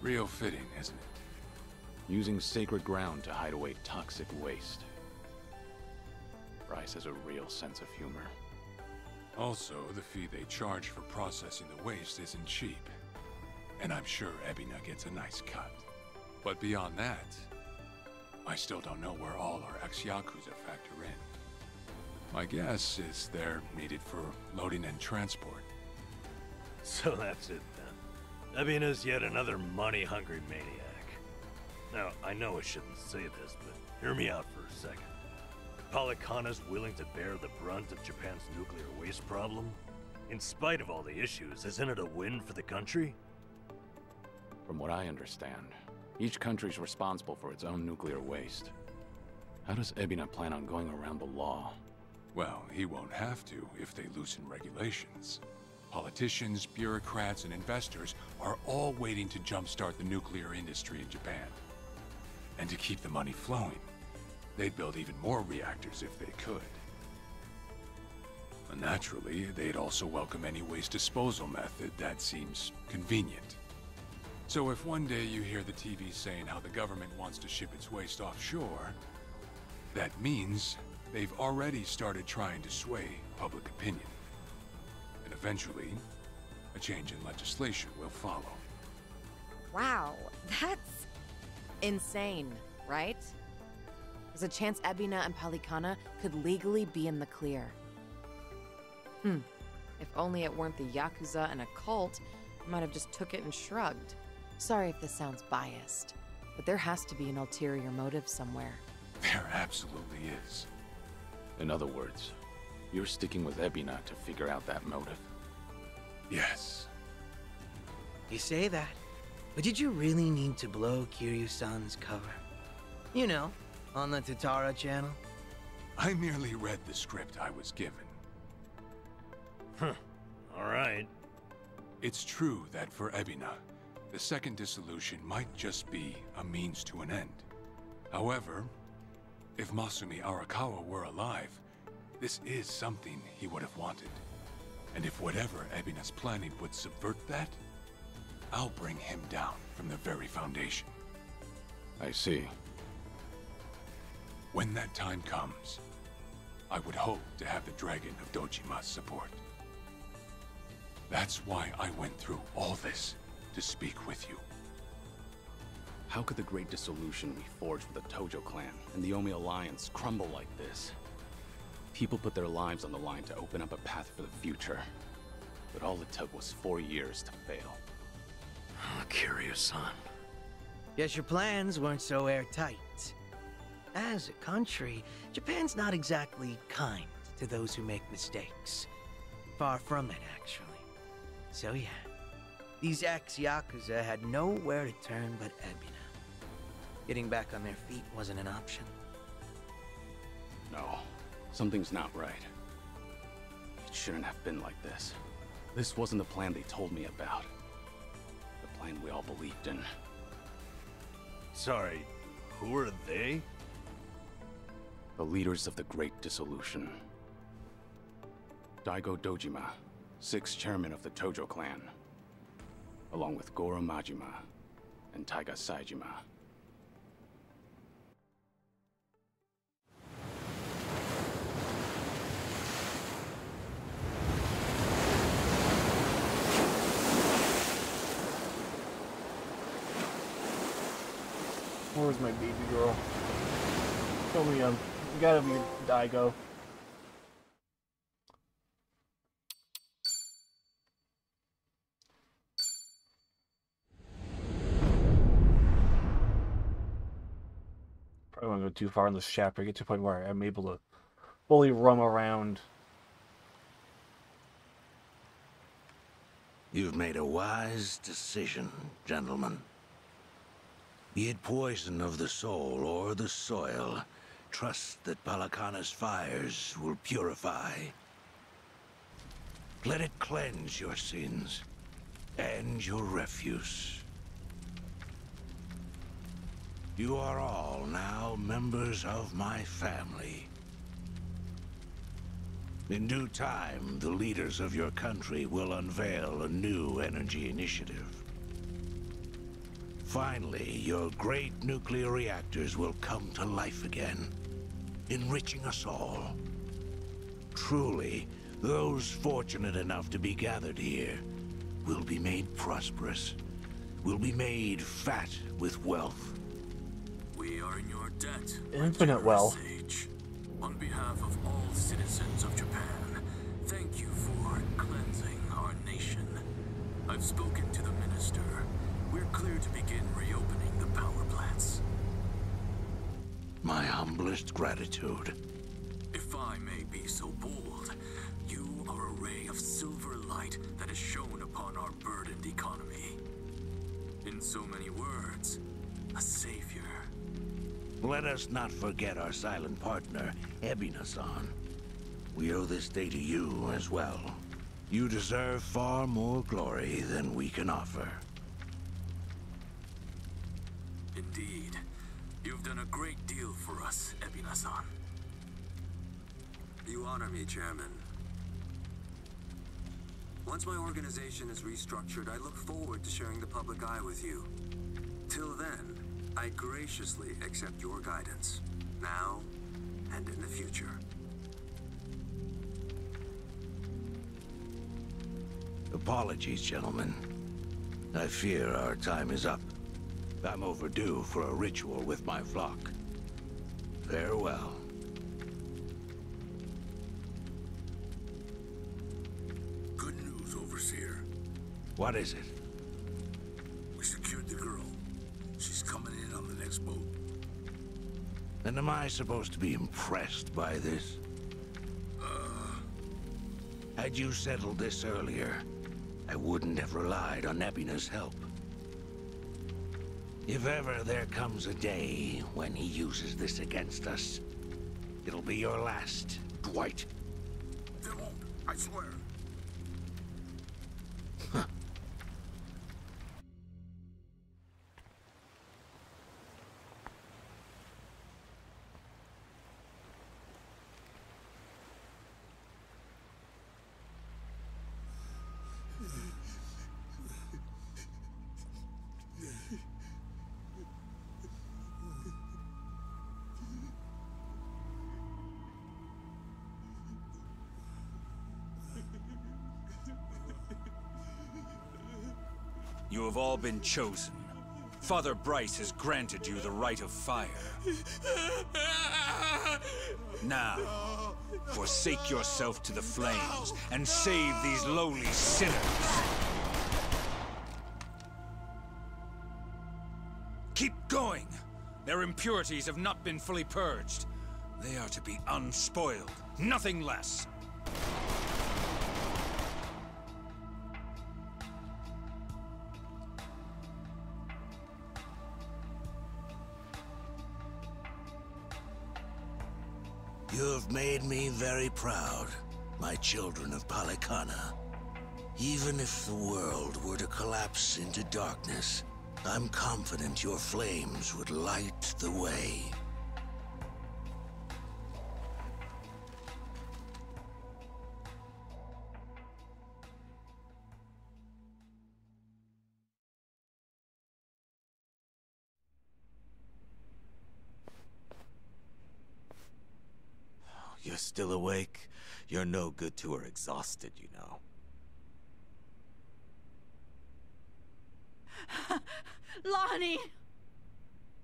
Speaker 19: Real fitting, isn't it?
Speaker 2: Using sacred ground to hide away toxic waste. Bryce has a real sense of humor.
Speaker 19: Also, the fee they charge for processing the waste isn't cheap. And I'm sure Ebina gets a nice cut. But beyond that, I still don't know where all our ex-Yakuza factor in. My guess is they're needed for loading and transport.
Speaker 16: So that's it then. Ebina's yet another money-hungry maniac. Now, I know I shouldn't say this, but hear me out for a second. If Polycana's willing to bear the brunt of Japan's nuclear waste problem, in spite of all the issues, isn't it a win for the country?
Speaker 2: From what I understand, each country's responsible for its own nuclear waste. How does Ebina plan on going around the law?
Speaker 19: Well, he won't have to if they loosen regulations. Politicians, bureaucrats, and investors are all waiting to jumpstart the nuclear industry in Japan. And to keep the money flowing, they'd build even more reactors if they could. And naturally, they'd also welcome any waste disposal method that seems convenient. So if one day you hear the TV saying how the government wants to ship its waste offshore, That means they've already started trying to sway public opinion. And eventually, a change in legislation will follow.
Speaker 17: Wow, that's insane, right? There's a chance Ebina and Palikana could legally be in the clear. If only it weren't the Yakuza and a cult, I might have just took it and shrugged. Sorry if this sounds biased, but there has to be an ulterior motive somewhere.
Speaker 19: There absolutely is.
Speaker 2: In other words, you're sticking with Ebina to figure out that motive.
Speaker 19: Yes.
Speaker 3: You say that, but did you really need to blow Kiryu-san's cover? You know, on the Tatara channel?
Speaker 19: I merely read the script I was given.
Speaker 16: Alright.
Speaker 19: It's true that for Ebina, the second dissolution might just be a means to an end. However, if Masumi Arakawa were alive, this is something he would have wanted. And if whatever Ebina's planning would subvert that, I'll bring him down from the very foundation.
Speaker 2: I see.
Speaker 19: When that time comes, I would hope to have the Dragon of Dojima's support. That's why I went through all this to speak with you.
Speaker 2: How could the great dissolution we forged with the Tojo clan and the Omi Alliance crumble like this? People put their lives on the line to open up a path for the future. But all it took was 4 years to fail.
Speaker 16: Kiryu-san.
Speaker 3: Guess your plans weren't so airtight. As a country, Japan's not exactly kind to those who make mistakes. Far from it, actually. So yeah, these ex-Yakuza had nowhere to turn but Ebina. Getting back on their feet wasn't an option.
Speaker 2: No, something's not right. It shouldn't have been like this. This wasn't the plan they told me about. The plan we all believed in.
Speaker 16: Sorry, who are they?
Speaker 2: The leaders of the Great Dissolution. Daigo Dojima, 6th chairman of the Tojo clan, along with Goro Majima and Taiga Saejima.
Speaker 1: Where's my baby girl? Show me you gotta be Daigo. Probably won't go too far in this chapter. Get to a point where I'm able to fully roam around.
Speaker 10: You've made a wise decision, gentlemen. Be it poison of the soul or the soil, trust that Palikana's fires will purify. Let it cleanse your sins and your refuse. You are all now members of my family. In due time, the leaders of your country will unveil a new energy initiative. Finally, your great nuclear reactors will come to life again, enriching us all. Truly, those fortunate enough to be gathered here will be made prosperous, will be made fat with wealth.
Speaker 5: We are in your debt,
Speaker 1: Infinite wealth.
Speaker 5: Sage. On behalf of all citizens of Japan, thank you for cleansing our nation. I've spoken to the minister. We're clear to begin reopening the power plants.
Speaker 10: My humblest gratitude.
Speaker 5: If I may be so bold, you are a ray of silver light that is shone upon our burdened economy. In so many words, a savior.
Speaker 10: Let us not forget our silent partner, Ebina-san. We owe this day to you as well. You deserve far more glory than we can offer.
Speaker 5: Indeed. You've done a great deal for us, Ebina-san.
Speaker 4: You honor me, Chairman. Once my organization is restructured, I look forward to sharing the public eye with you. Till then, I graciously accept your guidance. Now, and in the future.
Speaker 10: Apologies, gentlemen. I fear our time is up. I'm overdue for a ritual with my flock. Farewell.
Speaker 5: Good news, Overseer.
Speaker 10: What is it?
Speaker 5: We secured the girl. She's coming in on the next boat.
Speaker 10: And am I supposed to be impressed by this? Had you settled this earlier, I wouldn't have relied on Ebina's help. If ever there comes a day when he uses this against us, it'll be your last, Dwight.
Speaker 5: There won't, I swear.
Speaker 21: You have all been chosen. Father Bryce has granted you the right of fire. Now, forsake yourself to the flames and save these lowly sinners. Keep going! Their impurities have not been fully purged. They are to be unspoiled, nothing less.
Speaker 10: You have made me very proud, my children of Palikana. Even if the world were to collapse into darkness, I'm confident your flames would light the way.
Speaker 8: You're still awake? You're no good to her exhausted, you know.
Speaker 9: Lonnie!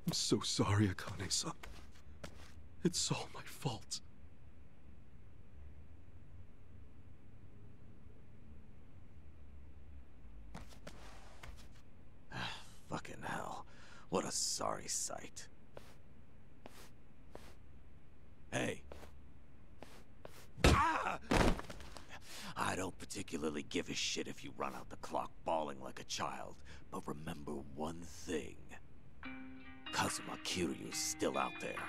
Speaker 22: I'm so sorry, Akane-san. It's all my fault.
Speaker 8: Fucking hell. What a sorry sight. Hey. Ah! I don't particularly give a shit if you run out the clock bawling like a child, but remember one thing. Kazuma Kiryu's still out there,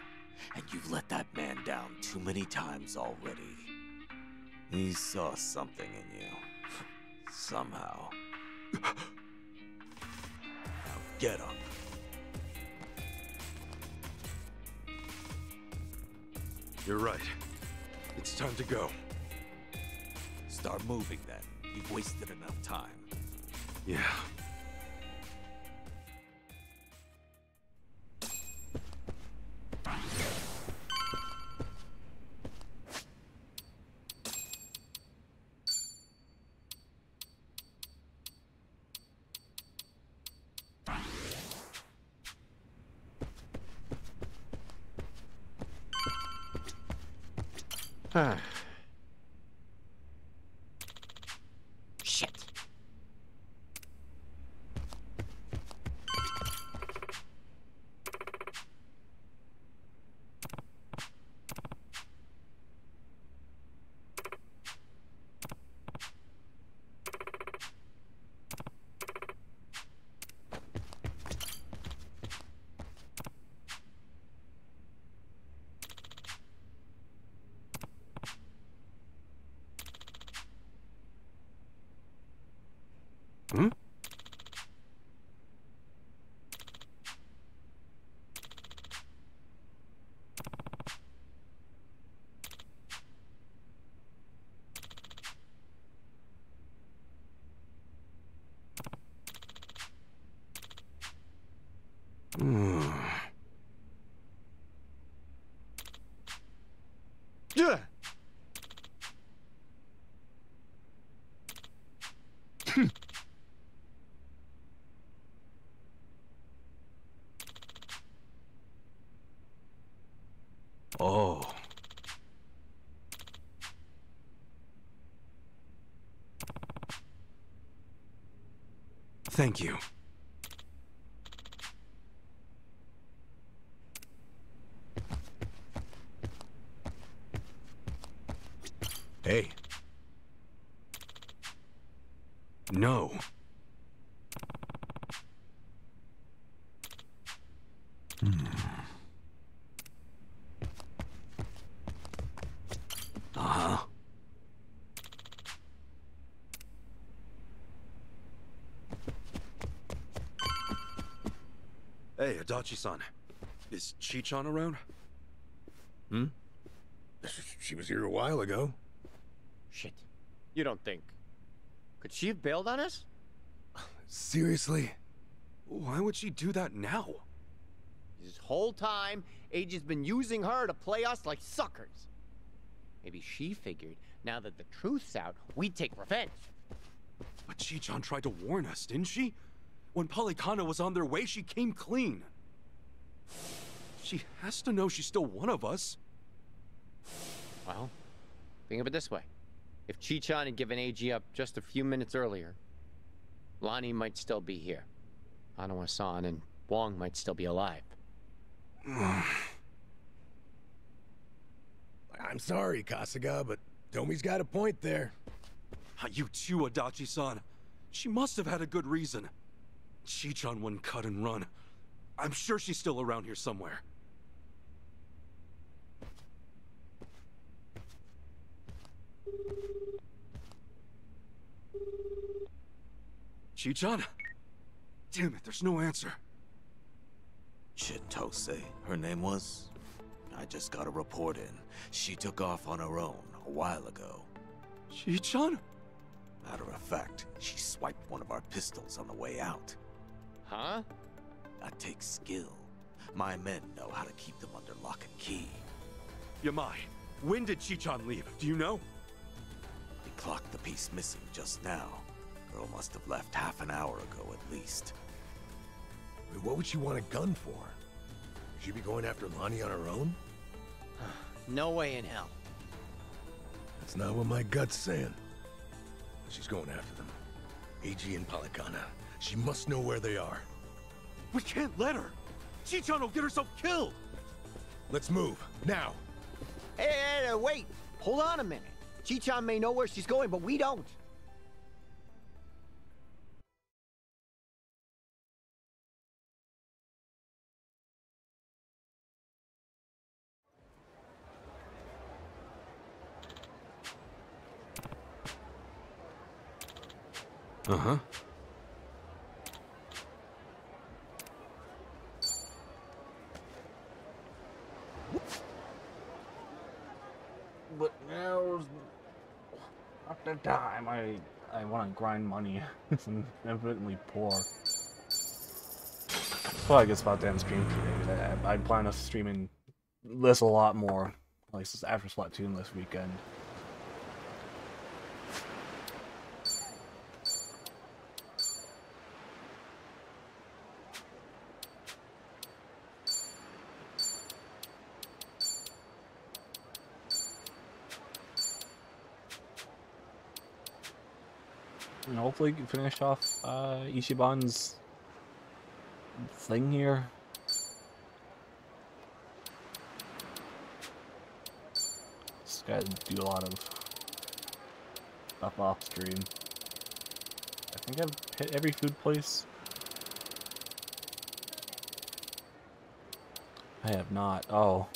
Speaker 8: and you've let that man down too many times already. He saw something in you. Somehow. Now get up.
Speaker 6: You're right. It's time to go.
Speaker 8: Start moving then. You've wasted enough time.
Speaker 6: Yeah.
Speaker 8: Shit.
Speaker 22: Hmm? Oh. Thank you.
Speaker 6: Hey.
Speaker 22: No. Uh-huh. Hey, Adachi-san. Is Chi-chan around?
Speaker 11: Hmm? She was here a while ago.
Speaker 12: Shit. You don't think... Could she have bailed on us?
Speaker 22: Seriously? Why would she do that now?
Speaker 12: This whole time, Age's been using her to play us like suckers. Maybe she figured, now that the truth's out, we'd take revenge.
Speaker 22: But Chi-chan tried to warn us, didn't she? When Polycana was on their way, she came clean. She has to know she's still one of us.
Speaker 12: Well, think of it this way. If Chi-chan had given AG up just a few minutes earlier, Lonnie might still be here. Hanawa-san and Wong might still be alive.
Speaker 11: I'm sorry, Kasuga, but Tomi's got a point there.
Speaker 22: You too, Adachi-san. She must have had a good reason. Chi-chan wouldn't cut and run. I'm sure she's still around here somewhere. Chi-chan? Damn it, there's no answer.
Speaker 8: Chitose, her name was? I just got a report in. She took off on her own a while ago.
Speaker 22: Chi-chan?
Speaker 8: Matter of fact, she swiped one of our pistols on the way out.
Speaker 12: Huh?
Speaker 8: That takes skill. My men know how to keep them under lock and key.
Speaker 22: Yamai, when did Chi-chan leave? Do you know?
Speaker 8: They clocked the piece missing just now. Girl must have left half an hour ago at least.
Speaker 11: I mean, what would she want a gun for? Would she be going after Lonnie on her own?
Speaker 12: No way in hell.
Speaker 11: That's not what my gut's saying. She's going after them. AG and Polycana. She must know where they are.
Speaker 22: We can't let her! Chi-chan will get herself killed!
Speaker 11: Let's move, now!
Speaker 12: Hey, wait! Hold on a minute. Chi-chan may know where she's going, but we don't.
Speaker 22: Uh-huh.
Speaker 1: But now's not the time. I want to grind money. I'm infinitely poor. Well, I guess about to end stream today. I plan on streaming this a lot more, like after Splatoon this weekend. And hopefully finish off Ichiban's thing here. Just gotta do a lot of stuff off stream. I think I've hit every food place. I have not. Oh.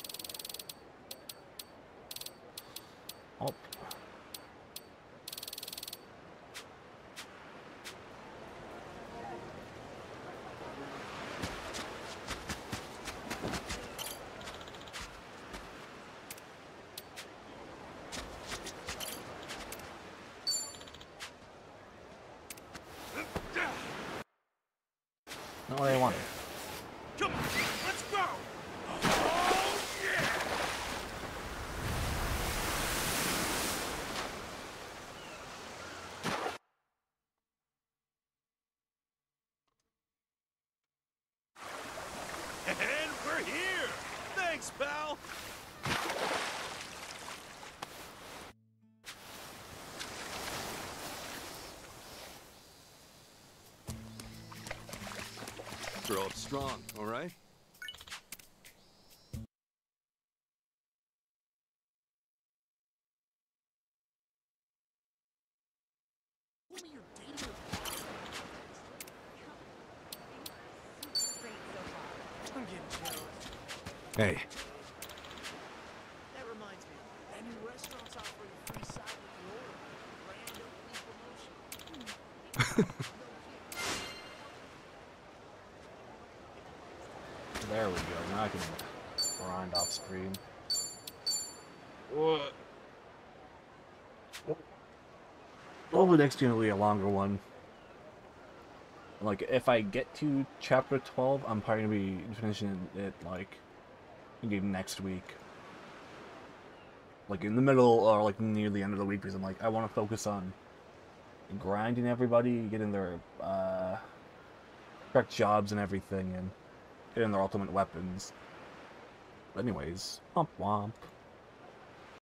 Speaker 1: Oh. Not what I wanted.
Speaker 21: Come on, let's go!
Speaker 22: hell?
Speaker 11: Grow up strong, all right? Hey.
Speaker 9: That reminds me. That new restaurant's offering free side with your order. Grand opening promotion.
Speaker 1: There we go. Now I can grind off screen. What? Well, the next gonna be a longer one. Like, if I get to chapter 12, I'm probably gonna be finishing it, like, maybe next week. Like, in the middle, or, like, near the end of the week, because I'm like, I want to focus on grinding everybody, getting their, correct jobs and everything, and getting their ultimate weapons. But anyways, womp womp.